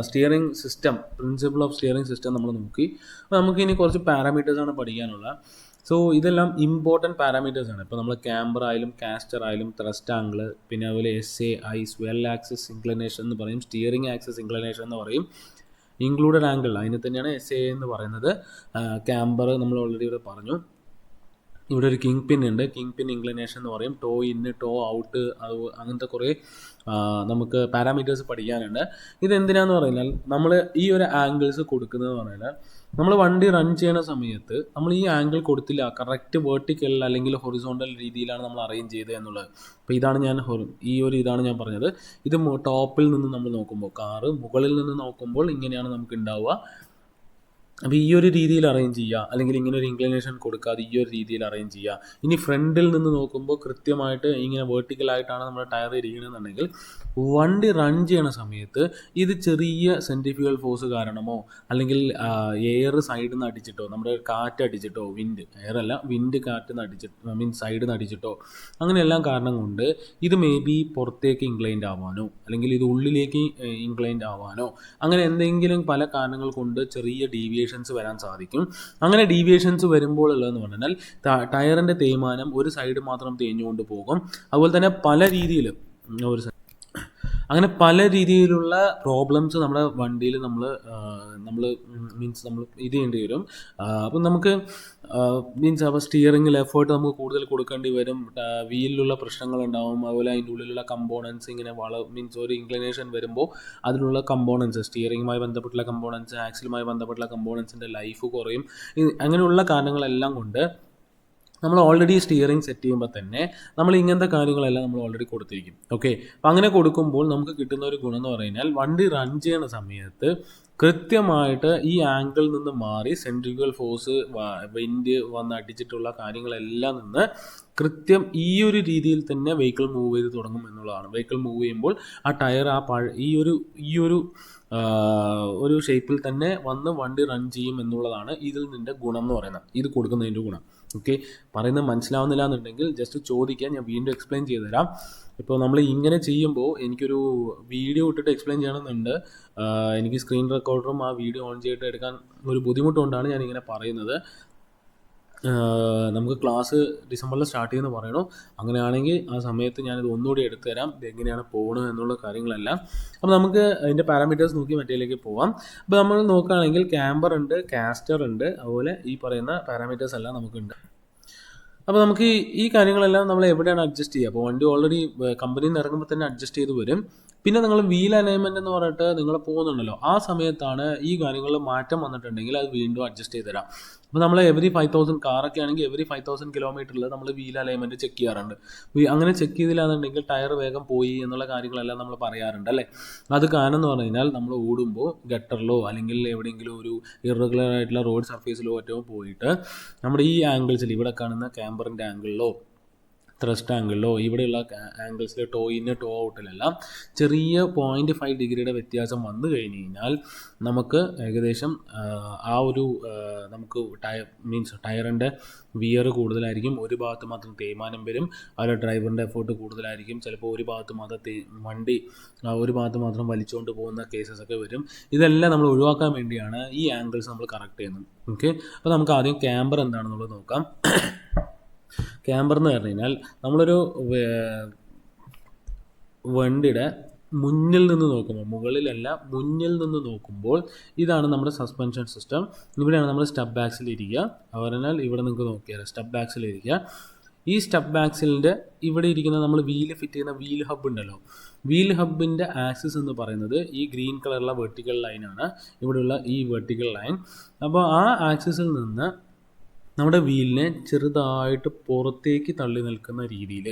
steering system, principle of steering system നമ്മൾ നോക്കി. അപ്പോൾ നമുക്ക് ഇനി കുറച്ച് പാരാമീറ്റേഴ്സാണ് പഠിക്കാനുള്ളത്. സോ ഇതെല്ലാം ഇമ്പോർട്ടൻറ്റ് പാരാമീറ്റേഴ്സാണ്. ഇപ്പോൾ നമ്മൾ ക്യാമ്പർ ആയാലും കാസ്റ്റർ ആയാലും ത്രസ്റ്റ് ആംഗിൾ, പിന്നെ അതുപോലെ SAI സ്വെൽ ആക്സിസ് ഇൻക്ലിനേഷൻ എന്ന് പറയും, സ്റ്റിയറിംഗ് ആക്സിസ് ഇൻക്ലിനേഷൻ എന്ന് പറയും, ഇൻക്ലൂഡഡ് ആംഗിൾ അതിനെ തന്നെയാണ് SAI എന്ന് പറയുന്നത്. ക്യാമ്പർ നമ്മൾ ഓൾറെഡി ഇവിടെ പറഞ്ഞു. ഇവിടെ ഒരു കിങ് പിൻ ഉണ്ട്, കിങ് പിൻ ഇൻക്ലിനേഷൻ എന്ന് പറയും, ടോ ഇന്ന് ടോ ഔട്ട്, അത് അങ്ങനത്തെ കുറേ നമുക്ക് പാരാമീറ്റേഴ്സ് പഠിക്കാനുണ്ട്. ഇതെന്തിനാന്ന് പറഞ്ഞാൽ നമ്മൾ ഈ ഒരു ആംഗിൾസ് കൊടുക്കുന്നത് പറഞ്ഞാൽ നമ്മൾ വണ്ടി റൺ ചെയ്യുന്ന സമയത്ത് നമ്മൾ ഈ ആംഗിൾ കൊടുത്തില്ല, കറക്റ്റ് വേർട്ടിക്കൽ അല്ലെങ്കിൽ ഹൊറിസോണ്ടൽ രീതിയിലാണ് നമ്മൾ അറേഞ്ച് ചെയ്തത് എന്നുള്ളത്. അപ്പോൾ ഇതാണ് ഇതാണ് ഞാൻ പറഞ്ഞത്. ഇത് ടോപ്പിൽ നിന്ന് നമ്മൾ നോക്കുമ്പോൾ, കാറ് മുകളിൽ നിന്ന് നോക്കുമ്പോൾ ഇങ്ങനെയാണ് നമുക്ക് ഉണ്ടാവുക. അപ്പോൾ ഈ ഒരു രീതിയിൽ അറേഞ്ച് ചെയ്യുക, അല്ലെങ്കിൽ ഇങ്ങനെ ഒരു ഇൻക്ലിനേഷൻ കൊടുക്കാതെ ഈ ഒരു രീതിയിൽ അറേഞ്ച് ചെയ്യുക. ഇനി ഫ്രണ്ടിൽ നിന്ന് നോക്കുമ്പോൾ കൃത്യമായിട്ട് ഇങ്ങനെ വേർട്ടിക്കലായിട്ടാണ് നമ്മുടെ ടയർ ഇരിക്കണമെന്നുണ്ടെങ്കിൽ വണ്ടി റൺ ചെയ്യണ സമയത്ത് ഇത് ചെറിയ സെൻട്രിഫ്യൂഗൽ ഫോഴ്സ് കാരണമോ അല്ലെങ്കിൽ എയർ സൈഡിൽ നിന്ന് അടിച്ചിട്ടോ, നമ്മുടെ കാറ്റ് അടിച്ചിട്ടോ, വിൻഡ് കാറ്റിൽ നിന്ന് അടിച്ചിട്ടോ, സൈഡിൽ നിന്ന് അടിച്ചിട്ടോ, അങ്ങനെയെല്ലാം കാരണം കൊണ്ട് ഇത് മേ ബി പുറത്തേക്ക് ഇൻക്ലൈൻഡ് ആവാനോ അല്ലെങ്കിൽ ഇത് ഉള്ളിലേക്ക് ഇൻക്ലൈൻഡ് ആവാനോ അങ്ങനെ എന്തെങ്കിലും പല കാരണങ്ങൾ കൊണ്ട് ചെറിയ ഡീവിയേഷൻസ് വരാൻ സാധിക്കും. അങ്ങനെ ഡീവിയേഷൻസ് വരുമ്പോൾ ഉള്ളതെന്ന് പറഞ്ഞാൽ ടയറിൻ്റെ തേയ്മാനം ഒരു സൈഡ് മാത്രം തേഞ്ഞുകൊണ്ട് പോകും. അതുപോലെ തന്നെ പല രീതിയിലുള്ള പ്രോബ്ലംസ് നമ്മുടെ വണ്ടിയിൽ നമ്മൾ ഇത് ചെയ്യേണ്ടി വരും. അപ്പം നമുക്ക് അപ്പോൾ സ്റ്റിയറിങ്ങിൽ എഫേർട്ട് നമുക്ക് കൂടുതൽ കൊടുക്കേണ്ടി വരും, വീലിലുള്ള പ്രശ്നങ്ങളുണ്ടാവും. അതുപോലെ അതിൻ്റെ ഉള്ളിലുള്ള കമ്പോണൻസ് ഇങ്ങനെ ഒരു ഇൻക്ലിനേഷൻ വരുമ്പോൾ അതിലുള്ള കമ്പോണൻസ്, സ്റ്റിയറിങ്ങുമായി ബന്ധപ്പെട്ടുള്ള കമ്പോണൻസ്, ആക്സിലുമായി ബന്ധപ്പെട്ടുള്ള കമ്പോണൻസിൻ്റെ ലൈഫ് കുറയും. അങ്ങനെയുള്ള കാരണങ്ങളെല്ലാം കൊണ്ട് നമ്മൾ ഓൾറെഡി സ്റ്റിയറിംഗ് സെറ്റ് ചെയ്യുമ്പോൾ തന്നെ നമ്മൾ ഇങ്ങനത്തെ കാര്യങ്ങളെല്ലാം നമ്മൾ ഓൾറെഡി കൊടുത്തിരിക്കും. ഓക്കെ, അപ്പോൾ അങ്ങനെ കൊടുക്കുമ്പോൾ നമുക്ക് കിട്ടുന്ന ഒരു ഗുണം എന്ന് പറഞ്ഞാൽ വണ്ടി റൺ ചെയ്യുന്ന സമയത്ത് കൃത്യമായിട്ട് ഈ ആംഗിളിൽ നിന്ന് മാറി സെൻട്രിഫ്യൂഗൽ ഫോഴ്സ്, വിൻഡ് വന്ന് അടിച്ചിട്ടുള്ള കാര്യങ്ങളെല്ലാം നിന്ന് കൃത്യം ഈ ഒരു രീതിയിൽ തന്നെ വെഹിക്കിൾ മൂവ് ചെയ്ത് തുടങ്ങും എന്നുള്ളതാണ്. വെഹിക്കിൾ മൂവ് ചെയ്യുമ്പോൾ ആ ടയർ ഈ ഒരു ഷേപ്പിൽ തന്നെ വന്ന് വണ്ടി റൺ ചെയ്യും എന്നുള്ളതാണ് ഇതിൽ നിൻ്റെ ഗുണം എന്ന് പറയുന്നത്, ഇത് കൊടുക്കുന്നതിൻ്റെ ഗുണം. ഓക്കെ, പറയുന്നത് മനസ്സിലാവുന്നില്ല എന്നുണ്ടെങ്കിൽ ജസ്റ്റ് ചോദിക്കാൻ, ഞാൻ വീണ്ടും എക്സ്പ്ലെയിൻ ചെയ്തു തരാം. ഇപ്പോൾ നമ്മൾ ഇങ്ങനെ ചെയ്യുമ്പോൾ എനിക്കൊരു വീഡിയോ ഇട്ടിട്ട് എക്സ്പ്ലെയിൻ ചെയ്യണമെന്നുണ്ട്. എനിക്ക് സ്ക്രീൻ റെക്കോർഡറും ആ വീഡിയോ ഓൺ ചെയ്തിട്ട് എടുക്കാൻ ഒരു ബുദ്ധിമുട്ടുകൊണ്ടാണ് ഞാനിങ്ങനെ പറയുന്നത്. നമുക്ക് ക്ലാസ് ഡിസംബറിൽ സ്റ്റാർട്ട് ചെയ്യുമെന്ന് പറയണു. അങ്ങനെയാണെങ്കിൽ ആ സമയത്ത് ഞാനിത് ഒന്നുകൂടി എടുത്തു തരാം, ഇതെങ്ങനെയാണ് പോകുന്നത് എന്നുള്ള കാര്യങ്ങളെല്ലാം. അപ്പോൾ നമുക്ക് അതിൻ്റെ പാരാമീറ്റേഴ്സ് നോക്കി മറ്റേലേക്ക് പോവാം. അപ്പോൾ നമ്മൾ നോക്കുകയാണെങ്കിൽ ക്യാമ്പർ ഉണ്ട്, കാസ്റ്റർ ഉണ്ട്, അതുപോലെ ഈ പറയുന്ന പാരാമീറ്റേഴ്സ് എല്ലാം നമുക്കുണ്ട്. അപ്പോൾ നമുക്ക് ഈ കാര്യങ്ങളെല്ലാം നമ്മൾ എവിടെയാണ് അഡ്ജസ്റ്റ് ചെയ്യുക? അപ്പോൾ വണ്ടി ഓൾറെഡി കമ്പനിയിൽ നിന്ന് ഇറങ്ങുമ്പോൾ തന്നെ അഡ്ജസ്റ്റ് ചെയ്ത് വരും. പിന്നെ നിങ്ങൾ വീൽ അലൈൻമെൻറ്റ് എന്ന് പറഞ്ഞിട്ട് നിങ്ങൾ പോകുന്നുണ്ടല്ലോ, ആ സമയത്താണ് ഈ കാര്യങ്ങളിൽ മാറ്റം വന്നിട്ടുണ്ടെങ്കിൽ അത് വീണ്ടും അഡ്ജസ്റ്റ് ചെയ്ത് തരാം. അപ്പോൾ നമ്മൾ എവറി 5000 കാറൊക്കെ ആണെങ്കിൽ എവറി 5000 കിലോമീറ്ററിൽ നമ്മൾ വീൽ അലൈൻമെൻറ്റ് ചെക്ക് ചെയ്യാറുണ്ട്. അങ്ങനെ ചെക്ക് ചെയ്തില്ലാന്നുണ്ടെങ്കിൽ ടയർ വേഗം പോയി എന്നുള്ള കാര്യങ്ങളെല്ലാം നമ്മൾ പറയാറുണ്ട് അല്ലേ. അത് കാരണം എന്ന് പറഞ്ഞു കഴിഞ്ഞാൽ നമ്മൾ ഓടുമ്പോൾ ഗട്ടറിലോ അല്ലെങ്കിൽ എവിടെയെങ്കിലും ഒരു ഇറഗുലർ ആയിട്ടുള്ള റോഡ് സർഫേസിലോ മറ്റോ പോയിട്ട് നമ്മുടെ ഈ ആംഗിൾസിൽ ഇവിടെ കാണുന്ന ക്യാമ്പറിൻ്റെ ആംഗിളിലോ ത്രസ്റ്റ് ആംഗിളിലോ ഇവിടെയുള്ള ആംഗിൾസിൽ ടോ ഇന്ന് ടോ ഔട്ടിലെല്ലാം ചെറിയ 0.5 ഡിഗ്രിയുടെ വ്യത്യാസം വന്നു കഴിഞ്ഞ് കഴിഞ്ഞാൽ നമുക്ക് ഏകദേശം നമുക്ക് ടയറിൻ്റെ വിയർ കൂടുതലായിരിക്കും, ഒരു ഭാഗത്ത് മാത്രം തേയ്മാനം വരും, അതുപോലെ ഡ്രൈവറിൻ്റെ എഫേർട്ട് കൂടുതലായിരിക്കും, ചിലപ്പോൾ ഒരു ഭാഗത്ത് മാത്രം വണ്ടി ഒരു ഭാഗത്ത് മാത്രം വലിച്ചുകൊണ്ട് പോകുന്ന കേസസ് ഒക്കെ വരും. ഇതെല്ലാം നമ്മൾ ഒഴിവാക്കാൻ വേണ്ടിയാണ് ഈ ആംഗിൾസ് നമ്മൾ കറക്റ്റ് ചെയ്യുന്നത്. ഓക്കെ, അപ്പോൾ നമുക്ക് ആദ്യം ക്യാമ്പർ എന്താണെന്നുള്ളത് നോക്കാം. ക്യാമ്പർ എന്ന് പറഞ്ഞു കഴിഞ്ഞാൽ നമ്മളൊരു വണ്ടിയുടെ മുന്നിൽ നിന്ന് നോക്കുമ്പോൾ, മുകളിലല്ല മുന്നിൽ നിന്ന് നോക്കുമ്പോൾ ഇതാണ് നമ്മുടെ സസ്പെൻഷൻ സിസ്റ്റം. ഇവിടെയാണ് നമ്മൾ സ്റ്റബ് ആക്സിൽ ഇരിക്കുക. പറഞ്ഞാൽ ഇവിടെ നിങ്ങൾക്ക് നോക്കിയാൽ സ്റ്റബ് ആക്സിൽ ഇരിക്കുക. ഈ സ്റ്റെപ്പ് ആക്സിലിൻ്റെ ഇവിടെ ഇരിക്കുന്ന നമ്മൾ വീല് ഫിറ്റ് ചെയ്യുന്ന വീൽ ഹബ് ഉണ്ടല്ലോ, വീൽ ഹബിൻ്റെ ആക്സിസ് എന്ന് പറയുന്നത് ഈ ഗ്രീൻ കളറുള്ള വെർട്ടിക്കൽ ലൈനാണ്, ഇവിടെയുള്ള ഈ വെർട്ടിക്കൽ ലൈൻ. അപ്പോൾ ആ ആക്സിസിൽ നിന്ന് നമ്മുടെ വീലിനെ ചെറുതായിട്ട് പുറത്തേക്ക് തള്ളി നിൽക്കുന്ന രീതിയിൽ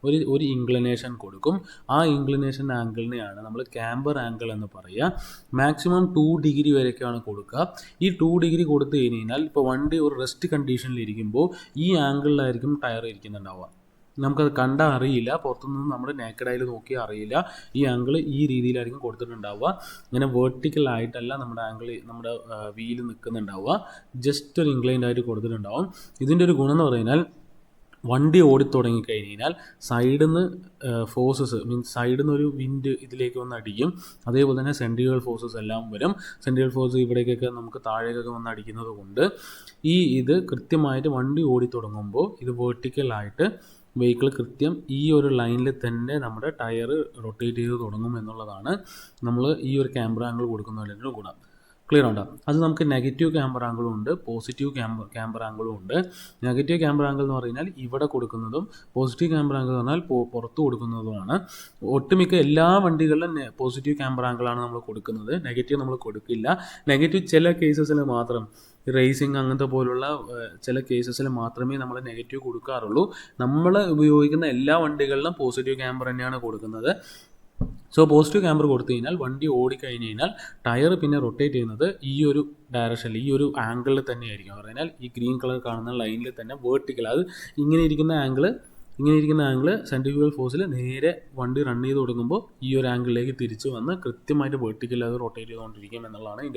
ഒരു ഇൻക്ലിനേഷൻ കൊടുക്കും. ആ ഇൻക്ലിനേഷൻ ആംഗിളിനെയാണ് നമ്മൾ ക്യാമ്പർ ആംഗിൾ എന്ന് പറയുക. മാക്സിമം 2 ഡിഗ്രി വരെയൊക്കെയാണ് കൊടുക്കുക. ഈ 2 ഡിഗ്രി കൊടുത്തു കഴിഞ്ഞാൽ ഇപ്പോൾ വണ്ടി ഒരു റെസ്റ്റ് കണ്ടീഷനിൽ ഇരിക്കുമ്പോൾ ഈ ആംഗിളിലായിരിക്കും ടയർ ഇരിക്കുന്നുണ്ടാവുക. നമുക്കത് കണ്ടാൽ അറിയില്ല, പുറത്തുനിന്ന് നമ്മൾ നേക്കഡായി നോക്കിയാൽ അറിയില്ല. ഈ ആംഗിൾ ഈ രീതിയിലായിരിക്കും കൊടുത്തിട്ടുണ്ടാവുക. ഇങ്ങനെ വേർട്ടിക്കലായിട്ടല്ല നമ്മുടെ ആംഗിൾ, നമ്മുടെ വീല് നിൽക്കുന്നുണ്ടാവുക, ജസ്റ്റ് ഒരു ഇൻക്ലൈൻഡ് ആയിട്ട് കൊടുത്തിട്ടുണ്ടാവും. ഇതിൻ്റെ ഒരു ഗുണം എന്ന് പറഞ്ഞാൽ വണ്ടി ഓടിത്തുടങ്ങിക്കഴിഞ്ഞാൽ സൈഡിൽ നിന്ന് ഫോഴ്സസ് മീൻസ് സൈഡിൽ നിന്ന് ഒരു വിൻഡ് ഇതിലേക്ക് വന്ന് അടിക്കും. അതേപോലെ തന്നെ സെൻട്രിഫ്യൂഗൽ ഫോഴ്സസ് എല്ലാം വരും. സെൻട്രിഫ്യൂഗൽ ഫോഴ്സ് ഇവിടേക്കൊക്കെ നമുക്ക് താഴേക്കൊക്കെ വന്ന് അടിക്കുന്നത് കൊണ്ട് ഇത് കൃത്യമായിട്ട് വണ്ടി ഓടിത്തുടങ്ങുമ്പോൾ ഇത് വേർട്ടിക്കലായിട്ട് വെഹിക്കിൾ കൃത്യം ഈ ഒരു ലൈനിൽ തന്നെ നമ്മുടെ ടയർ റൊട്ടേറ്റ് ചെയ്ത് തുടങ്ങും എന്നുള്ളതാണ് നമ്മൾ ഈ ഒരു ക്യാമറ ആംഗിൾ കൊടുക്കുന്നതിൻ്റെ ഗുണം. ക്ലിയർ ഉണ്ടോ? അത് നമുക്ക് നെഗറ്റീവ് ക്യാമറ ആംഗിളും ഉണ്ട്, പോസിറ്റീവ് ക്യാമറ ആംഗിളും ഉണ്ട്. നെഗറ്റീവ് ക്യാമറ ആംഗിൾ എന്ന് പറഞ്ഞാൽ ഇവിടെ കൊടുക്കുന്നതും, പോസിറ്റീവ് ക്യാമറ ആംഗിൾ എന്ന് പറഞ്ഞാൽ പുറത്ത് കൊടുക്കുന്നതുമാണ്. ഒട്ടുമിക്ക എല്ലാ വണ്ടികളിലും പോസിറ്റീവ് ക്യാമറ ആംഗിളാണ് നമ്മൾ കൊടുക്കുന്നത്, നെഗറ്റീവ് നമ്മൾ കൊടുക്കില്ല. നെഗറ്റീവ് ചില കേസസിൽ മാത്രം, റേസിങ് അങ്ങനത്തെ പോലുള്ള ചില കേസസിൽ മാത്രമേ നമ്മൾ നെഗറ്റീവ് കൊടുക്കാറുള്ളൂ. നമ്മൾ ഉപയോഗിക്കുന്ന എല്ലാ വണ്ടികളിലും പോസിറ്റീവ് ക്യാമറ തന്നെയാണ് കൊടുക്കുന്നത്. സോ പോസിറ്റീവ് ക്യാമറ കൊടുത്തു കഴിഞ്ഞാൽ വണ്ടി ഓടിക്കഴിഞ്ഞ് കഴിഞ്ഞാൽ ടയർ പിന്നെ റൊട്ടേറ്റ് ചെയ്യുന്നത് ഈ ഒരു ഡയറക്ഷനിൽ, ഈ ഒരു ആംഗിളിൽ തന്നെയായിരിക്കും. പറഞ്ഞാൽ ഈ ഗ്രീൻ കളർ കാണുന്ന ലൈനിൽ തന്നെ വേർട്ടിക്കൽ, അത് ഇങ്ങനെ ഇരിക്കുന്ന ആംഗിൾ സെൻട്രിഫ്യൂഗൽ ഫോഴ്സിൽ നേരെ വണ്ടി റൺ ചെയ്ത് കൊടുക്കുമ്പോൾ ഈ ഒരു ആംഗിളിലേക്ക് തിരിച്ച് വന്ന് കൃത്യമായിട്ട് വേർട്ടിക്കൽ അത് റൊട്ടേറ്റ് ചെയ്തുകൊണ്ടിരിക്കും എന്നുള്ളതാണ്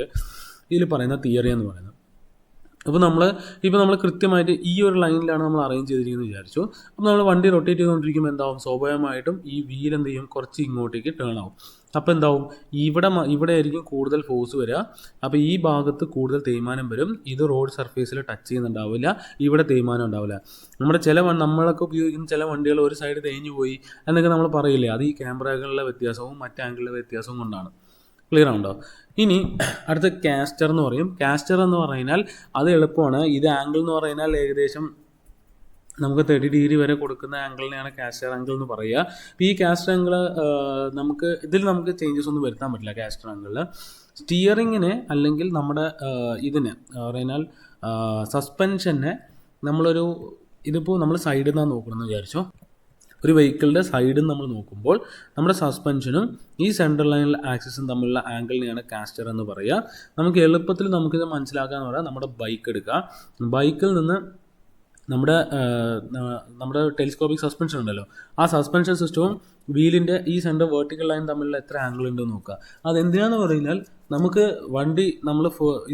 ഇതിൽ പറയുന്ന തിയറി എന്ന് പറയുന്നത്. അപ്പോൾ നമ്മൾ കൃത്യമായിട്ട് ഈ ഒരു ലൈനിലാണ് നമ്മൾ അറേഞ്ച് ചെയ്തിരിക്കുന്നത് വിചാരിച്ചു. അപ്പോൾ നമ്മൾ വണ്ടി റൊട്ടേറ്റ് ചെയ്തുകൊണ്ടിരിക്കുമ്പോൾ എന്താവും, സ്വാഭാവികമായിട്ടും ഈ വീൽ എന്ത് ചെയ്യും, കുറച്ച് ഇങ്ങോട്ടേക്ക് ടേൺ ആവും. അപ്പോൾ എന്താവും, ഇവിടെ ആയിരിക്കും കൂടുതൽ ഫോഴ്സ് വരിക. അപ്പോൾ ഈ ഭാഗത്ത് കൂടുതൽ തേയ്മാനം വരും. ഇത് റോഡ് സർഫേസിൽ ടച്ച് ചെയ്യുന്നുണ്ടാവില്ല, ഇവിടെ തേയ്മാനം ഉണ്ടാവില്ല. നമ്മളൊക്കെ ഉപയോഗിക്കുന്ന ചില വണ്ടികൾ ഒരു സൈഡ് തേഞ്ഞു പോയി എന്നൊക്കെ നമ്മൾ പറയില്ലേ, അത് ഈ ക്യാമറകളിലെ വ്യത്യാസവും മറ്റ് ആംഗിളിലെ വ്യത്യാസവും കൊണ്ടാണ്. ക്ലിയർ ആണോ? ഇനി അടുത്ത കാസ്റ്റർ എന്ന് പറയും. കാസ്റ്റർ എന്ന് പറഞ്ഞാൽ അത് എളുപ്പമാണ്. ഇത് ആംഗിൾ എന്ന് പറഞ്ഞാൽ ഏകദേശം നമുക്ക് 30 ഡിഗ്രി വരെ കൊടുക്കുന്ന ആംഗിളിനെയാണ് കാസ്റ്റർ ആംഗിൾ എന്ന് പറയുക. അപ്പോൾ ഈ കാസ്റ്റർ ആംഗിൾ നമുക്ക് ചേഞ്ചസ് ഒന്നും വരുത്താൻ പറ്റില്ല. കാസ്റ്റർ ആംഗിളിൽ സ്റ്റിയറിങ്ങിന് അല്ലെങ്കിൽ നമ്മുടെ പറഞ്ഞാൽ സസ്പെൻഷനെ ഇതിപ്പോൾ നമ്മൾ സൈഡിൽ നിന്നാണ് നോക്കണമെന്ന് വിചാരിച്ചോ. ഒരു വെഹിക്കിളിൻ്റെ സൈഡിൽ നമ്മൾ നോക്കുമ്പോൾ നമ്മുടെ സസ്പെൻഷനും ഈ സെൻട്രൽ ലൈനിൽ ആക്സിസും തമ്മിലുള്ള ആംഗിളിനെയാണ് കാസ്റ്റർ എന്ന് പറയുക. നമുക്ക് എളുപ്പത്തിൽ നമുക്കിത് മനസ്സിലാക്കാന്ന് പറയാം. നമ്മുടെ ബൈക്ക് എടുക്കുക, ബൈക്കിൽ നിന്ന് നമ്മുടെ ടെലിസ്കോപ്പിക് സസ്പെൻഷൻ ഉണ്ടല്ലോ, ആ സസ്പെൻഷൻ സിസ്റ്റവും വീലിൻ്റെ ഈ സെൻറ്റർ വേർട്ടിക്കൽ ലൈൻ തമ്മിലുള്ള എത്ര ആംഗിൾ ഉണ്ടെന്ന് നോക്കുക. അതെന്തിനാന്ന് പറഞ്ഞാൽ നമുക്ക് വണ്ടി നമ്മൾ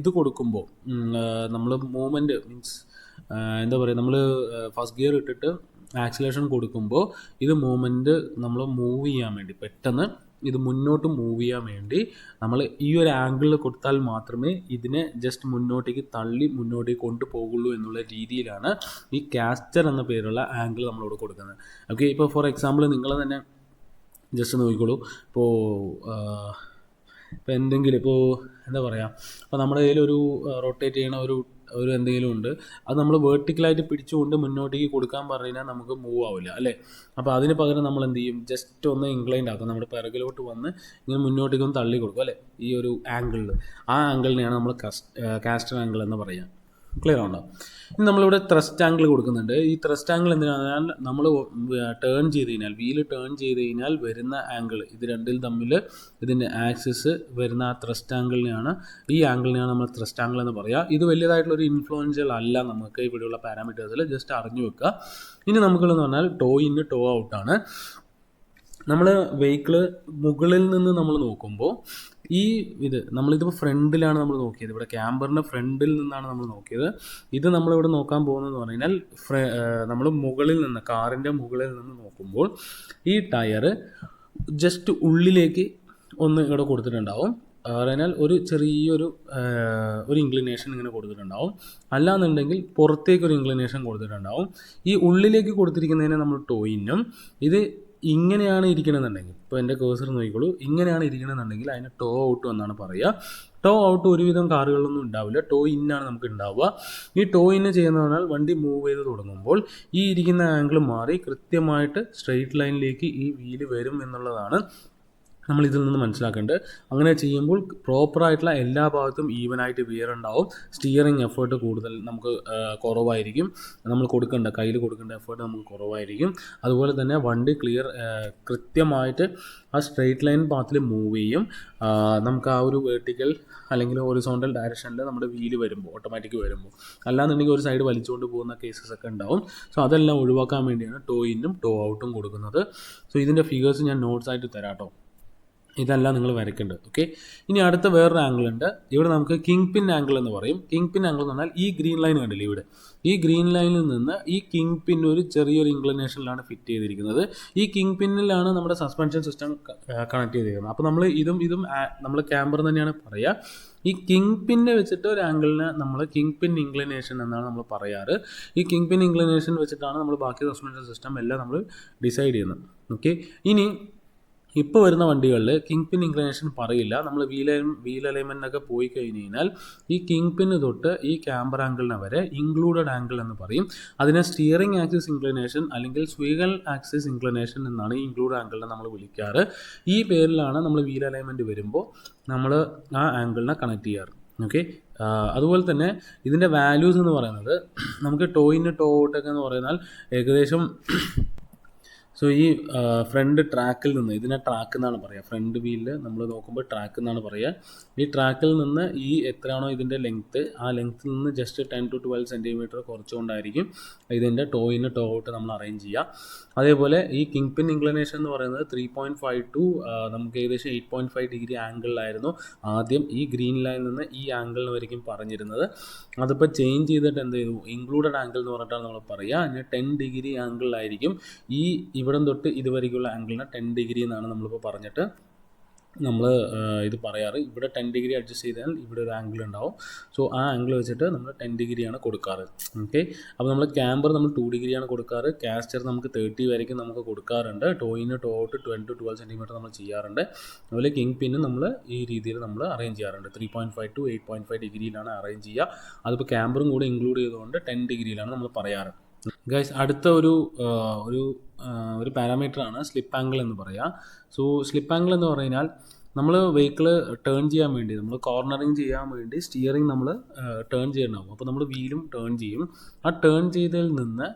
ഇത് കൊടുക്കുമ്പോൾ നമ്മൾ മൂവ്മെൻറ്റ് മീൻസ് എന്താ പറയുക, നമ്മൾ ഫസ്റ്റ് ഗിയർ ഇട്ടിട്ട് ആക്സിലേഷൻ കൊടുക്കുമ്പോൾ ഇത് മൂവ്മെൻറ്റ് നമ്മൾ മൂവ് ചെയ്യാൻ വേണ്ടി, പെട്ടെന്ന് ഇത് മുന്നോട്ട് മൂവ് ചെയ്യാൻ വേണ്ടി നമ്മൾ ഈ ഒരു ആംഗിളിൽ കൊടുത്താൽ മാത്രമേ ഇതിനെ ജസ്റ്റ് മുന്നോട്ടേക്ക് തള്ളി മുന്നോട്ടേക്ക് കൊണ്ടുപോകുള്ളൂ എന്നുള്ള രീതിയിലാണ് ഈ കാസ്റ്റർ എന്ന പേരുള്ള ആംഗിൾ നമ്മളോട് കൊടുക്കുന്നത്. ഓക്കെ, ഇപ്പോൾ ഫോർ എക്സാമ്പിൾ നിങ്ങൾ തന്നെ ജസ്റ്റ് നോക്കിക്കോളൂ. ഇപ്പോൾ എന്തെങ്കിലും എന്താ പറയുക, അപ്പോൾ നമ്മുടെ കയ്യിൽ ഒരു റൊട്ടേറ്റ് ചെയ്യണ ഒരു എന്തെങ്കിലും ഉണ്ട്, അത് നമ്മൾ വേർട്ടിക്കലായിട്ട് പിടിച്ചുകൊണ്ട് മുന്നോട്ടേക്ക് കൊടുക്കാൻ പറഞ്ഞു കഴിഞ്ഞാൽ നമുക്ക് മൂവ് ആവില്ല അല്ലേ. അപ്പോൾ അതിന് പകരം നമ്മൾ എന്ത് ചെയ്യും, ജസ്റ്റ് ഒന്ന് ഇൻക്ലൈൻഡ് ആക്കും, നമ്മുടെ പിറകിലോട്ട് വന്ന് ഇങ്ങനെ മുന്നോട്ടേക്ക് ഒന്ന് തള്ളി കൊടുക്കും അല്ലേ, ഈ ഒരു ആംഗിളിൽ. ആ ആംഗിളിനെയാണ് നമ്മൾ കാസ്റ്റർ ആംഗിൾ എന്ന് പറയുക. ക്ലിയർ ആണോ? ഇനി നമ്മളിവിടെ ത്രസ്റ്റ് ആംഗിൾ കൊടുക്കുന്നുണ്ട്. ഈ ത്രസ്റ്റ് ആംഗിൾ എന്തിനാണ്, നമ്മൾ ടേൺ ചെയ്ത് കഴിഞ്ഞാൽ, വീല് ടേൺ ചെയ്ത് കഴിഞ്ഞാൽ വരുന്ന ആംഗിൾ, ഇത് രണ്ടിൽ തമ്മിൽ ഇതിൻ്റെ ആക്സിസ് വരുന്ന ആ ത്രസ്റ്റ് ആംഗിളിനെയാണ്, ഈ ആംഗിളിനെയാണ് നമ്മൾ ത്രസ്റ്റ് ആംഗിൾ എന്ന് പറയുക. ഇത് വലിയതായിട്ടുള്ളൊരു ഇൻഫ്ലുവൻഷ്യൽ അല്ല നമുക്ക് ഇവിടെയുള്ള പാരാമീറ്റേഴ്സിൽ, ജസ്റ്റ് അറിഞ്ഞു വെക്കുക. ഇനി നമുക്കുള്ളതെന്ന് പറഞ്ഞാൽ ടോ ഇൻ ടോ ഔട്ടാണ്. നമ്മൾ വെഹിക്കിള് മുകളിൽ നിന്ന് നമ്മൾ നോക്കുമ്പോൾ നമ്മളിതിപ്പോൾ ഫ്രണ്ടിലാണ് നമ്മൾ നോക്കിയത്, ഇവിടെ ക്യാമ്പറിൻ്റെ ഫ്രണ്ടിൽ നിന്നാണ് നമ്മൾ നോക്കിയത്. ഇത് നമ്മളിവിടെ നോക്കാൻ പോകുന്നതെന്ന് പറഞ്ഞു കഴിഞ്ഞാൽ നമ്മൾ മുകളിൽ നിന്ന്, കാറിൻ്റെ മുകളിൽ നിന്ന് നോക്കുമ്പോൾ ഈ ടയർ ജസ്റ്റ് ഉള്ളിലേക്ക് ഒന്ന് ഇവിടെ കൊടുത്തിട്ടുണ്ടാവും. പറഞ്ഞാൽ ഒരു ചെറിയൊരു ഇൻക്ലിനേഷൻ ഇങ്ങനെ കൊടുത്തിട്ടുണ്ടാവും. അല്ലാന്നുണ്ടെങ്കിൽ പുറത്തേക്കൊരു ഇൻക്ലിനേഷൻ കൊടുത്തിട്ടുണ്ടാവും. ഈ ഉള്ളിലേക്ക് കൊടുത്തിരിക്കുന്നതിനെ നമ്മൾ ടോയിനും, ഇത് ഇങ്ങനെയാണ് ഇരിക്കണമെന്നുണ്ടെങ്കിൽ, ഇപ്പോൾ എൻ്റെ കേഴ്സർ നോക്കിക്കോളൂ, ഇങ്ങനെയാണ് ഇരിക്കണമെന്നുണ്ടെങ്കിൽ അതിന് ടോ ഔട്ടും എന്നാണ് പറയുക. ടോ ഔട്ട് ഒരുവിധം കാറുകളിലൊന്നും ഉണ്ടാവില്ല, ടോ ഇന്നാണ് നമുക്ക് ഉണ്ടാവുക. ഈ ടോ ഇന്ന് ചെയ്യുന്ന പറഞ്ഞാൽ വണ്ടി മൂവ് ചെയ്ത് തുടങ്ങുമ്പോൾ ഈ ഇരിക്കുന്ന ആംഗിൾ മാറി കൃത്യമായിട്ട് സ്ട്രെയിറ്റ് ലൈനിലേക്ക് ഈ വീല് വരും എന്നുള്ളതാണ് നമ്മൾ ഇതിൽ നിന്ന് മനസ്സിലാക്കേണ്ടത്. അങ്ങനെ ചെയ്യുമ്പോൾ പ്രോപ്പറായിട്ടുള്ള എല്ലാ ഭാഗത്തും ഈവനായിട്ട് വിയർ ഉണ്ടാവും, സ്റ്റിയറിംഗ് എഫേർട്ട് കൂടുതൽ നമുക്ക് കുറവായിരിക്കും, നമ്മൾ കയ്യിൽ കൊടുക്കേണ്ട എഫേർട്ട് നമുക്ക് കുറവായിരിക്കും. അതുപോലെ തന്നെ വണ്ടി കൃത്യമായിട്ട് ആ സ്ട്രെയിറ്റ് ലൈൻ പാത്തിൽ മൂവ് ചെയ്യും. നമുക്ക് ആ ഒരു വെർട്ടിക്കൽ അല്ലെങ്കിൽ ഹൊറിസോണ്ടൽ ഡയറക്ഷനിൽ നമ്മുടെ വീല് വരുമ്പോൾ, ഓട്ടോമാറ്റിക് വരുമ്പോൾ, അല്ലാന്നുണ്ടെങ്കിൽ ഒരു സൈഡ് വലിച്ചുകൊണ്ട് പോകുന്ന കേസസ് ഒക്കെ ഉണ്ടാവും. സോ അതെല്ലാം ഒഴിവാക്കാൻ വേണ്ടിയാണ് ടോ ഇന്നും ടോ ഔട്ടും കൊടുക്കുന്നത്. സോ ഇതിൻ്റെ ഫിഗേഴ്സ് ഞാൻ നോട്ട്സ് ആയിട്ട് തരാം കേട്ടോ. ഇതെല്ലാം നിങ്ങൾ വരയ്ക്കേണ്ടത്. ഓക്കെ, ഇനി അടുത്ത വേറൊരു ആംഗിൾ ഉണ്ട്. ഇവിടെ നമുക്ക് കിങ് പിൻ ആംഗിൾ എന്ന് പറയും. കിങ് പിൻ ആംഗിൾ എന്ന് പറഞ്ഞാൽ ഈ ഗ്രീൻ ലൈൻ കണ്ടില്ലേ, ഇവിടെ ഈ ഗ്രീൻ ലൈനിൽ നിന്ന് ഈ കിങ് പിൻ ഒരു ചെറിയൊരു ഇൻക്ലിനേഷനിലാണ് ഫിറ്റ് ചെയ്തിരിക്കുന്നത്. ഈ കിങ് പിന്നിലാണ് നമ്മുടെ സസ്പെൻഷൻ സിസ്റ്റം കണക്ട് ചെയ്തിരിക്കുന്നത്. അപ്പോൾ നമ്മൾ ഇതും നമ്മൾ ക്യാമ്പർ തന്നെയാണ് പറയുക. ഈ കിങ് പിന്നെ വെച്ചിട്ട് ഒരു ആംഗിളിന് നമ്മൾ കിങ് പിൻ ഇൻക്ലിനേഷൻ എന്നാണ് നമ്മൾ പറയാറ്. ഈ കിങ് പിൻ ഇൻക്ലിനേഷൻ വെച്ചിട്ടാണ് നമ്മൾ ബാക്കി സസ്പെൻഷൻ സിസ്റ്റം എല്ലാം നമ്മൾ ഡിസൈഡ് ചെയ്യുന്നത്. ഓക്കെ, ഇനി ഇപ്പോൾ വരുന്ന വണ്ടികളിൽ കിങ് പിൻ ഇൻക്ലിനേഷൻ പറയില്ല. നമ്മൾ വീൽ അലൈൻമെൻറ്റിനൊക്കെ പോയി കഴിഞ്ഞ് കഴിഞ്ഞാൽ ഈ കിങ് പിന്ന് തൊട്ട് ഈ ക്യാമ്പർ ആംഗിളിനെ വരെ ഇൻക്ലൂഡഡ് ആംഗിൾ എന്ന് പറയും. അതിനെ സ്റ്റിയറിംഗ് ആക്സിസ് ഇൻക്ലിനേഷൻ അല്ലെങ്കിൽ സ്വിഗൽ ആക്സിസ് ഇൻക്ലിനേഷൻ എന്നാണ് ഈ ഇൻക്ലൂഡ് ആംഗിളിനെ നമ്മൾ വിളിക്കാറ്. ഈ പേരിലാണ് നമ്മൾ വീൽ അലൈൻമെൻറ്റ് വരുമ്പോൾ നമ്മൾ ആ ആംഗിളിനെ കണക്ട് ചെയ്യാറ്. ഓക്കെ, അതുപോലെ തന്നെ ഇതിൻ്റെ വാല്യൂസ് എന്ന് പറയുന്നത് നമുക്ക് ടോ ഇൻ ടോ ഔട്ടൊക്കെ എന്ന് പറയുന്നാൽ ഏകദേശം സോ ഈ ഫ്രണ്ട് ട്രാക്കിൽ നിന്ന്, ഇതിനെ ട്രാക്ക് എന്നാണ് പറയുക, ഫ്രണ്ട് വീലിൽ നമ്മൾ നോക്കുമ്പോൾ ട്രാക്ക് എന്നാണ് പറയുക. ഈ ട്രാക്കിൽ നിന്ന് ഈ എത്രയാണോ ഇതിൻ്റെ ലെങ്ത്ത്, ആ ലെങ്ത്തിൽ നിന്ന് ജസ്റ്റ് 10 to 12 സെൻറ്റിമീറ്റർ കുറച്ചുകൊണ്ടായിരിക്കും ഇതിൻ്റെ ടോ ഇൻ ടോ ഔട്ട് നമ്മൾ അറേഞ്ച് ചെയ്യുക. അതേപോലെ ഈ കിങ് പിൻ ഇൻക്ലിനേഷൻ എന്ന് പറയുന്നത് 3.5 to നമുക്ക് ഏകദേശം 8.5 ഡിഗ്രി ആംഗിളിലായിരുന്നു ആദ്യം ഈ ഗ്രീൻ ലൈനിൽ നിന്ന് ഈ ആംഗിളിന് വരയ്ക്കും പറഞ്ഞിരുന്നത്. അതിപ്പോൾ ചേഞ്ച് ചെയ്തിട്ട് എന്ത് ചെയ്തു, ഇൻക്ലൂഡഡ് ആംഗിൾ എന്ന് പറഞ്ഞിട്ടാണ് നമ്മൾ പറയുക. അതിന് 10 ഡിഗ്രി ആംഗിളിലായിരിക്കും ഈ ഇവിടം തൊട്ട് ഇതുവരെയുള്ള ആംഗിളിനെ 10 ഡിഗ്രി എന്നാണ് നമ്മളിപ്പോൾ പറഞ്ഞിട്ട് നമ്മൾ ഇത് പറയാറ്. ഇവിടെ 10 ഡിഗ്രി അഡ്ജസ്റ്റ് ചെയ്താൽ ഇവിടെ ഒരു ആംഗിൾ ഉണ്ടാവും. സോ ആ ആംഗിൾ വെച്ചിട്ട് നമ്മൾ 10 ഡിഗ്രിയാണ് കൊടുക്കാറ്. ഓക്കെ, അപ്പോൾ നമ്മൾ ക്യാമ്പർ നമ്മൾ 2 ഡിഗ്രിയാണ് കൊടുക്കാറ്. കാസ്റ്റർ നമുക്ക് 30 വരയ്ക്കും നമുക്ക് കൊടുക്കാറുണ്ട്. Toe in toe out 10 to 12 centimetre നമ്മൾ ചെയ്യാറുണ്ട്. അതുപോലെ കിങ് പിന്നും നമ്മൾ ഈ രീതിയിൽ നമ്മൾ അറേഞ്ച് ചെയ്യാറുണ്ട്. 3.5 to 8.5 ഡിഗ്രിയിലാണ് അറേഞ്ച് ചെയ്യുക. അതിപ്പോൾ ക്യാമ്പറും കൂടെ ഇൻക്ലൂഡ് ചെയ്തുകൊണ്ട് 10 ഡിഗ്രിയിലാണ് നമ്മൾ പറയാറ്. ഗൈസ്, അടുത്ത ഒരു പാരാമീറ്ററാണ് സ്ലിപ്പ് ആംഗിൾ എന്ന് പറയുക. സോ സ്ലിപ്പ് ആംഗിൾ എന്ന് പറഞ്ഞാൽ നമ്മൾ വെഹിക്കിൾ ടേൺ ചെയ്യാൻ വേണ്ടി, നമ്മൾ കോർണറിങ് ചെയ്യാൻ വേണ്ടി സ്റ്റിയറിംഗ് നമ്മൾ ടേൺ ചെയ്യണ്ടാവും. അപ്പോൾ നമ്മൾ വീലും ടേൺ ചെയ്യും. ആ ടേൺ ചെയ്തതിൽ നിന്ന്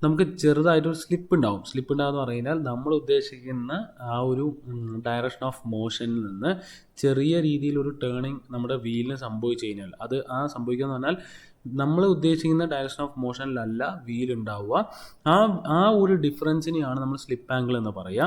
നമുക്ക് ചെറുതായിട്ടൊരു സ്ലിപ്പ് ഉണ്ടാവും. സ്ലിപ്പ് ഉണ്ടാകുമെന്ന് പറഞ്ഞാൽ നമ്മൾ ഉദ്ദേശിക്കുന്ന ആ ഒരു ഡയറക്ഷൻ ഓഫ് മോഷനിൽ നിന്ന് ചെറിയ രീതിയിലൊരു ടേണിങ് നമ്മുടെ വീലിന് സംഭവിച്ചു കഴിഞ്ഞാൽ, അത് സംഭവിക്കുക എന്ന് പറഞ്ഞാൽ നമ്മൾ ഉദ്ദേശിക്കുന്ന ഡയറക്ഷൻ ഓഫ് മോഷനിലല്ല വീൽ ഉണ്ടാവുക. ആ ഒരു ഡിഫറൻസിനെയാണ് നമ്മൾ സ്ലിപ്പ് ആംഗിൾ എന്ന് പറയുക.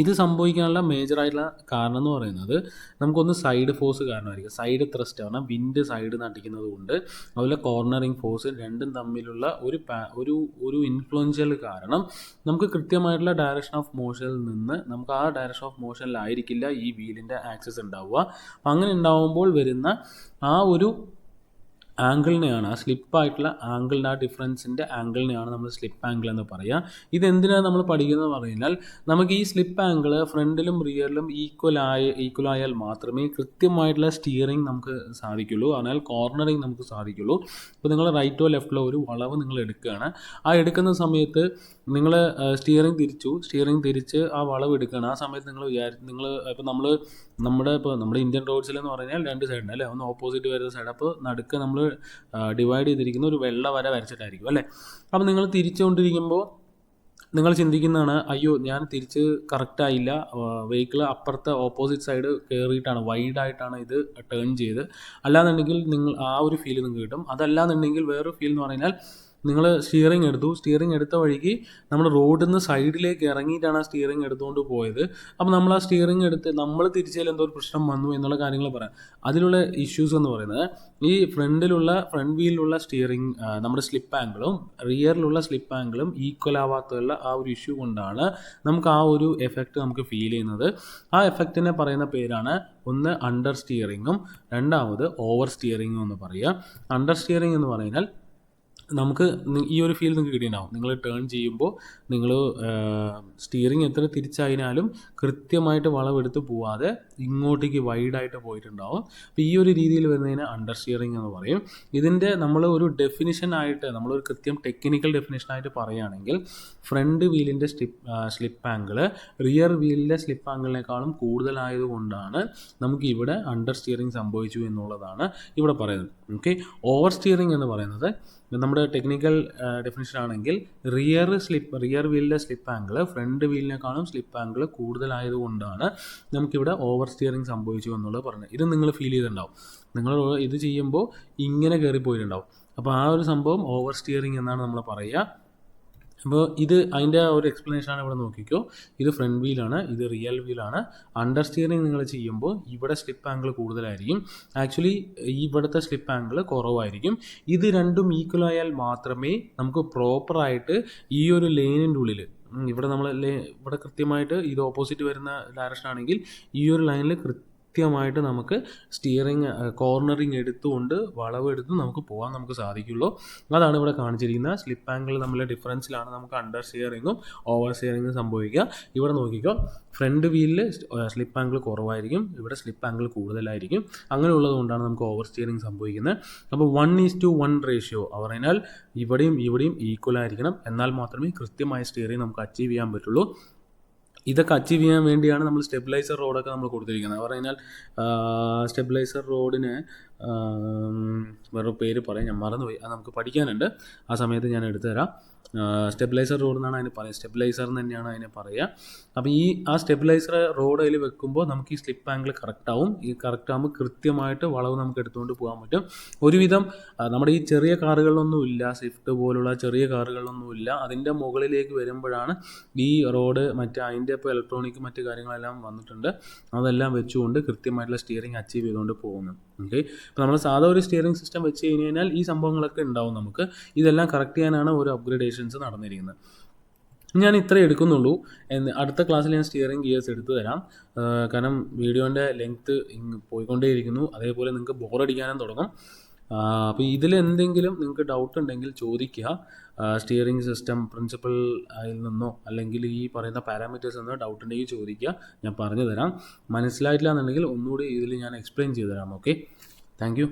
ഇത് സംഭവിക്കാനുള്ള മേജറായിട്ടുള്ള കാരണം എന്ന് പറയുന്നത് നമുക്കൊന്ന് സൈഡ് ഫോഴ്സ് കാരണമായിരിക്കും. സൈഡ് ത്രസ്റ്റ് പറഞ്ഞാൽ വിൻഡ് സൈഡ് നടിക്കുന്നത് കൊണ്ട്, അതുപോലെ കോർണറിങ് ഫോഴ്സ്, രണ്ടും തമ്മിലുള്ള ഒരു ഇൻഫ്ലുവൻഷ്യൽ കാരണം നമുക്ക് കൃത്യമായിട്ടുള്ള ഡയറക്ഷൻ ഓഫ് മോഷനിൽ നിന്ന് നമുക്ക് ആ ഡയറക്ഷൻ ഓഫ് മോഷനിലായിരിക്കില്ല ഈ വീലിൻ്റെ ആക്സിസ് ഉണ്ടാവുക. അങ്ങനെ ഉണ്ടാവുമ്പോൾ വരുന്ന ആ ഒരു ആംഗിളിനെയാണ്, ആ സ്ലിപ്പായിട്ടുള്ള ആംഗിളിൻ്റെ ആ ഡിഫറൻസിൻ്റെ ആംഗിളിനെയാണ് നമ്മൾ സ്ലിപ്പ് ആംഗിൾ എന്ന് പറയുക. ഇതെന്തിനാണ് നമ്മൾ പഠിക്കുന്നത് പറഞ്ഞാൽ നമുക്ക് ഈ സ്ലിപ്പ് ആംഗിൾ ഫ്രണ്ടിലും റിയറിലും ഈക്വലായാൽ മാത്രമേ കൃത്യമായിട്ടുള്ള സ്റ്റിയറിംഗ് നമുക്ക് സാധിക്കുള്ളൂ. അതിനാൽ കോർണറിങ് നമുക്ക് സാധിക്കുള്ളൂ. ഇപ്പോൾ നിങ്ങൾ റൈറ്റോ ലെഫ്റ്റിലോ ഒരു വളവ് നിങ്ങൾ എടുക്കുകയാണ്. ആ എടുക്കുന്ന സമയത്ത് നിങ്ങൾ സ്റ്റിയറിംഗ് തിരിച്ച് ആ വളവ് എടുക്കുകയാണ്. ആ സമയത്ത് ഇപ്പോൾ നമ്മുടെ ഇന്ത്യൻ റോഡ്സിലെന്ന് പറഞ്ഞാൽ 2 സൈഡുണ്ട് അല്ലേ, ഒന്ന് ഓപ്പോസിറ്റ് വരുന്ന സൈഡ്. അപ്പോൾ നടുക്ക് നമ്മൾ ഡിവൈഡ് ചെയ്തിരിക്കുന്ന ഒരു വെള്ള വര വരച്ചിട്ടായിരിക്കും അല്ലേ. അപ്പോൾ നിങ്ങൾ തിരിച്ചുകൊണ്ടിരിക്കുമ്പോൾ നിങ്ങൾ ചിന്തിക്കുന്നതാണ്, അയ്യോ ഞാൻ തിരിച്ച് കറക്റ്റായില്ല, വെഹിക്കിൾ അപ്പുറത്തെ ഓപ്പോസിറ്റ് സൈഡ് കയറിയിട്ടാണ്, വൈഡായിട്ടാണ് ഇത് ടേൺ ചെയ്ത്. അല്ലാന്നുണ്ടെങ്കിൽ നിങ്ങൾ ആ ഒരു ഫീൽ നിങ്ങൾക്ക് കിട്ടും. അതല്ലാന്നുണ്ടെങ്കിൽ വേറൊരു ഫീൽ എന്ന് പറഞ്ഞാൽ നിങ്ങൾ സ്റ്റിയറിംഗ് എടുത്ത വഴിക്ക് നമ്മൾ റോഡിൽ നിന്ന് സൈഡിലേക്ക് ഇറങ്ങിയിട്ടാണ് ആ സ്റ്റിയറിംഗ് എടുത്തുകൊണ്ട് പോയത്. അപ്പോൾ നമ്മൾ ആ സ്റ്റിയറിംഗ് എടുത്ത് നമ്മൾ തിരിച്ചതിൽ എന്തോ ഒരു പ്രശ്നം വന്നു എന്നുള്ള കാര്യങ്ങൾ പറയാം. അതിലുള്ള ഇഷ്യൂസ് എന്ന് പറയുന്നത് ഈ ഫ്രണ്ട് വീലിലുള്ള സ്റ്റിയറിംഗ് നമ്മുടെ സ്ലിപ്പ് ആംഗിളും റിയറിലുള്ള സ്ലിപ്പ് ആംഗിളും ഈക്വൽ ആവാത്തുള്ള ആ ഒരു ഇഷ്യൂ കൊണ്ടാണ് നമുക്ക് ആ ഒരു എഫക്റ്റ് നമുക്ക് ഫീൽ ചെയ്യുന്നത്. ആ എഫക്റ്റിനെ പറയുന്ന പേരാണ് ഒന്ന് അണ്ടർ സ്റ്റിയറിങ്ങും രണ്ടാമത് ഓവർ സ്റ്റിയറിങ്ങും എന്ന് പറയുക. അണ്ടർ സ്റ്റിയറിംഗ് എന്ന് പറഞ്ഞാൽ നമുക്ക് ഈ ഒരു ഫീൽ നിങ്ങൾക്ക് കിട്ടിയിട്ടുണ്ടാവും. നിങ്ങൾ ടേൺ ചെയ്യുമ്പോൾ നിങ്ങൾ സ്റ്റിയറിംഗ് എത്ര തിരിച്ചായാലും കൃത്യമായിട്ട് വളവെടുത്ത് പോവാതെ ഇങ്ങോട്ടേക്ക് വൈഡായിട്ട് പോയിട്ടുണ്ടാവും. അപ്പോൾ ഈ ഒരു രീതിയിൽ വരുന്നതിന് അണ്ടർ സ്റ്റിയറിംഗ് എന്ന് പറയും. ഇതിൻ്റെ നമ്മൾ ഒരു ഡെഫിനിഷനായിട്ട് നമ്മളൊരു കൃത്യം ടെക്നിക്കൽ ഡെഫിനിഷനായിട്ട് പറയുകയാണെങ്കിൽ ഫ്രണ്ട് വീലിൻ്റെ സ്ലിപ്പ് ആംഗിൾ റിയർ വീലിൻ്റെ സ്ലിപ്പ് ആംഗിളിനേക്കാളും കൂടുതലായതുകൊണ്ടാണ് നമുക്ക് ഇവിടെ അണ്ടർ സ്റ്റിയറിംഗ് സംഭവിച്ചു എന്നുള്ളതാണ് ഇവിടെ പറയുന്നത്. ഓക്കെ, ഓവർ സ്റ്റിയറിംഗ് എന്ന് പറയുന്നത് നമ്മുടെ ടെക്നിക്കൽ ഡെഫിനിഷൻ ആണെങ്കിൽ റിയർ വീലിൻ്റെ സ്ലിപ്പ് ആംഗിൾ ഫ്രണ്ട് വീലിനേക്കാളും സ്ലിപ്പ് ആംഗിൾ കൂടുതലായതുകൊണ്ടാണ് നമുക്കിവിടെ ഓവർ സ്റ്റിയറിംഗ് സംഭവിച്ചു എന്നുള്ളത് പറഞ്ഞത്. ഇത് നിങ്ങൾ ഫീൽ ചെയ്തിട്ടുണ്ടാവും. നിങ്ങൾ ഇത് ചെയ്യുമ്പോൾ ഇങ്ങനെ കയറിപ്പോയിട്ടുണ്ടാവും. അപ്പോൾ ആ ഒരു സംഭവം ഓവർ സ്റ്റിയറിംഗ് എന്നാണ് നമ്മൾ പറയുക. അപ്പോൾ ഇത് അതിൻ്റെ ഒരു എക്സ്പ്ലനേഷനാണ് ഇവിടെ നോക്കിക്കോ. ഇത് ഫ്രണ്ട് വീലാണ്, ഇത് റിയൽ വീലാണ്. അണ്ടർ സ്റ്റിയറിംഗ് നിങ്ങൾ ചെയ്യുമ്പോൾ ഇവിടെ സ്ലിപ്പ് ആംഗിൾ കൂടുതലായിരിക്കും, ആക്ച്വലി ഇവിടുത്തെ സ്ലിപ്പ് ആംഗിൾ കുറവായിരിക്കും. ഇത് രണ്ടും ഈക്വൽ ആയാൽ മാത്രമേ നമുക്ക് പ്രോപ്പറായിട്ട് ഈ ഒരു ലൈനിൻ്റെ ഉള്ളിൽ ഇവിടെ നമ്മൾ ഇവിടെ കൃത്യമായിട്ട് ഇത് ഓപ്പോസിറ്റ് വരുന്ന ഡയറക്ഷൻ ആണെങ്കിൽ ഈ ഒരു ലൈനിൽ കൃത്യമായിട്ട് നമുക്ക് സ്റ്റിയറിങ് കോർണറിങ് എടുത്തുകൊണ്ട് വളവെടുത്ത് നമുക്ക് പോകാൻ നമുക്ക് സാധിക്കുള്ളൂ. അതാണ് ഇവിടെ കാണിച്ചിരിക്കുന്നത്. സ്ലിപ്പ് ആംഗിൾ തമ്മിലെ ഡിഫറൻസിലാണ് നമുക്ക് അണ്ടർ സ്റ്റിയറിങ്ങും ഓവർ സ്റ്റിയറിങ്ങും സംഭവിക്കുക. ഇവിടെ നോക്കിക്കോ, ഫ്രണ്ട് വീലിൽ സ്ലിപ്പ് ആംഗിൾ കുറവായിരിക്കും, ഇവിടെ സ്ലിപ്പ് ആംഗിൾ കൂടുതലായിരിക്കും. അങ്ങനെയുള്ളത് കൊണ്ടാണ് നമുക്ക് ഓവർ സ്റ്റിയറിങ് സംഭവിക്കുന്നത്. അപ്പോൾ 1:1 റേഷ്യോ പറഞ്ഞാൽ ഇവിടെയും ഈക്വൽ ആയിരിക്കണം, എന്നാൽ മാത്രമേ കൃത്യമായ സ്റ്റിയറിങ് നമുക്ക് അച്ചീവ് ചെയ്യാൻ പറ്റുള്ളൂ. ഇതൊക്കെ അച്ചീവ് ചെയ്യാൻ വേണ്ടിയാണ് നമ്മൾ സ്റ്റെബിലൈസർ റോഡൊക്കെ നമ്മൾ കൊടുത്തിരിക്കുന്നത്. അത് പറഞ്ഞാൽ സ്റ്റെബിലൈസർ റോഡിന് വേറൊരു പേര് പറയാം, ഞാൻ മറന്നുപോയി, അത് നമുക്ക് പഠിക്കാനുണ്ട്, ആ സമയത്ത് ഞാൻ എടുത്തു തരാം. സ്റ്റെബിലൈസർ റോഡ് എന്നാണ് അതിന് പറയുക, സ്റ്റെബിലൈസർ എന്ന് തന്നെയാണ് അതിനെ പറയുക. അപ്പോൾ ആ സ്റ്റെബിലൈസർ റോഡ് അതിൽ വെക്കുമ്പോൾ നമുക്ക് ഈ സ്ലിപ്പ് ആംഗിൾ കറക്റ്റാവും. ഈ കറക്റ്റാകുമ്പോൾ കൃത്യമായിട്ട് വളവ് നമുക്ക് എടുത്തുകൊണ്ട് പോകാൻ പറ്റും. ഒരുവിധം നമ്മുടെ ഈ ചെറിയ കാറുകളിലൊന്നും ഇല്ല, സ്വിഫ്റ്റ് പോലുള്ള ചെറിയ കാറുകളിലൊന്നും ഇല്ല. അതിൻ്റെ മുകളിലേക്ക് വരുമ്പോഴാണ് ഈ റോഡ് അതിൻ്റെ ഇപ്പോൾ ഇലക്ട്രോണിക് മറ്റ് കാര്യങ്ങളെല്ലാം വന്നിട്ടുണ്ട്. അതെല്ലാം വെച്ചുകൊണ്ട് കൃത്യമായിട്ടുള്ള സ്റ്റിയറിംഗ് അച്ചീവ് ചെയ്തുകൊണ്ട് പോകുന്നു. ഓക്കെ, ഇപ്പോൾ നമ്മൾ സാധാ ഒരു സ്റ്റിയറിംഗ് സിസ്റ്റം വെച്ച് കഴിഞ്ഞ് കഴിഞ്ഞാൽ ഈ സംഭവങ്ങളൊക്കെ ഉണ്ടാവും. നമുക്ക് ഇതെല്ലാം കറക്റ്റ് ചെയ്യാനാണ് ഒരു അപ്ഗ്രേഡേഷൻസ് നടന്നിരിക്കുന്നത്. ഞാൻ ഇത്രേ എടുക്കുന്നുള്ളൂ. അടുത്ത ക്ലാസ്സിൽ ഞാൻ സ്റ്റിയറിംഗ് ഗിയേഴ്സ് എടുത്തു തരാം. കാരണം വീഡിയോൻ്റെ ലെങ്ത്ത് പോയിക്കൊണ്ടേയിരിക്കുന്നു, അതേപോലെ നിങ്ങൾക്ക് ബോറടിക്കാനും തുടങ്ങും. അപ്പോൾ ഇതിലെന്തെങ്കിലും നിങ്ങൾക്ക് ഡൗട്ട് ഉണ്ടെങ്കിൽ ചോദിക്കുക. സ്റ്റിയറിംഗ് സിസ്റ്റം പ്രിൻസിപ്പൽ അതിൽ നിന്നോ അല്ലെങ്കിൽ ഈ പറയുന്ന പാരാമീറ്റേഴ്സ് നിന്നോ ഡൗട്ട് ഉണ്ടെങ്കിൽ ചോദിക്കുക, ഞാൻ പറഞ്ഞു തരാം. മനസ്സിലായിട്ടില്ല എന്നുണ്ടെങ്കിൽ ഒന്നുകൂടി ഇതിൽ ഞാൻ എക്സ്പ്ലെയിൻ ചെയ്തു തരാം. Okay, thank you.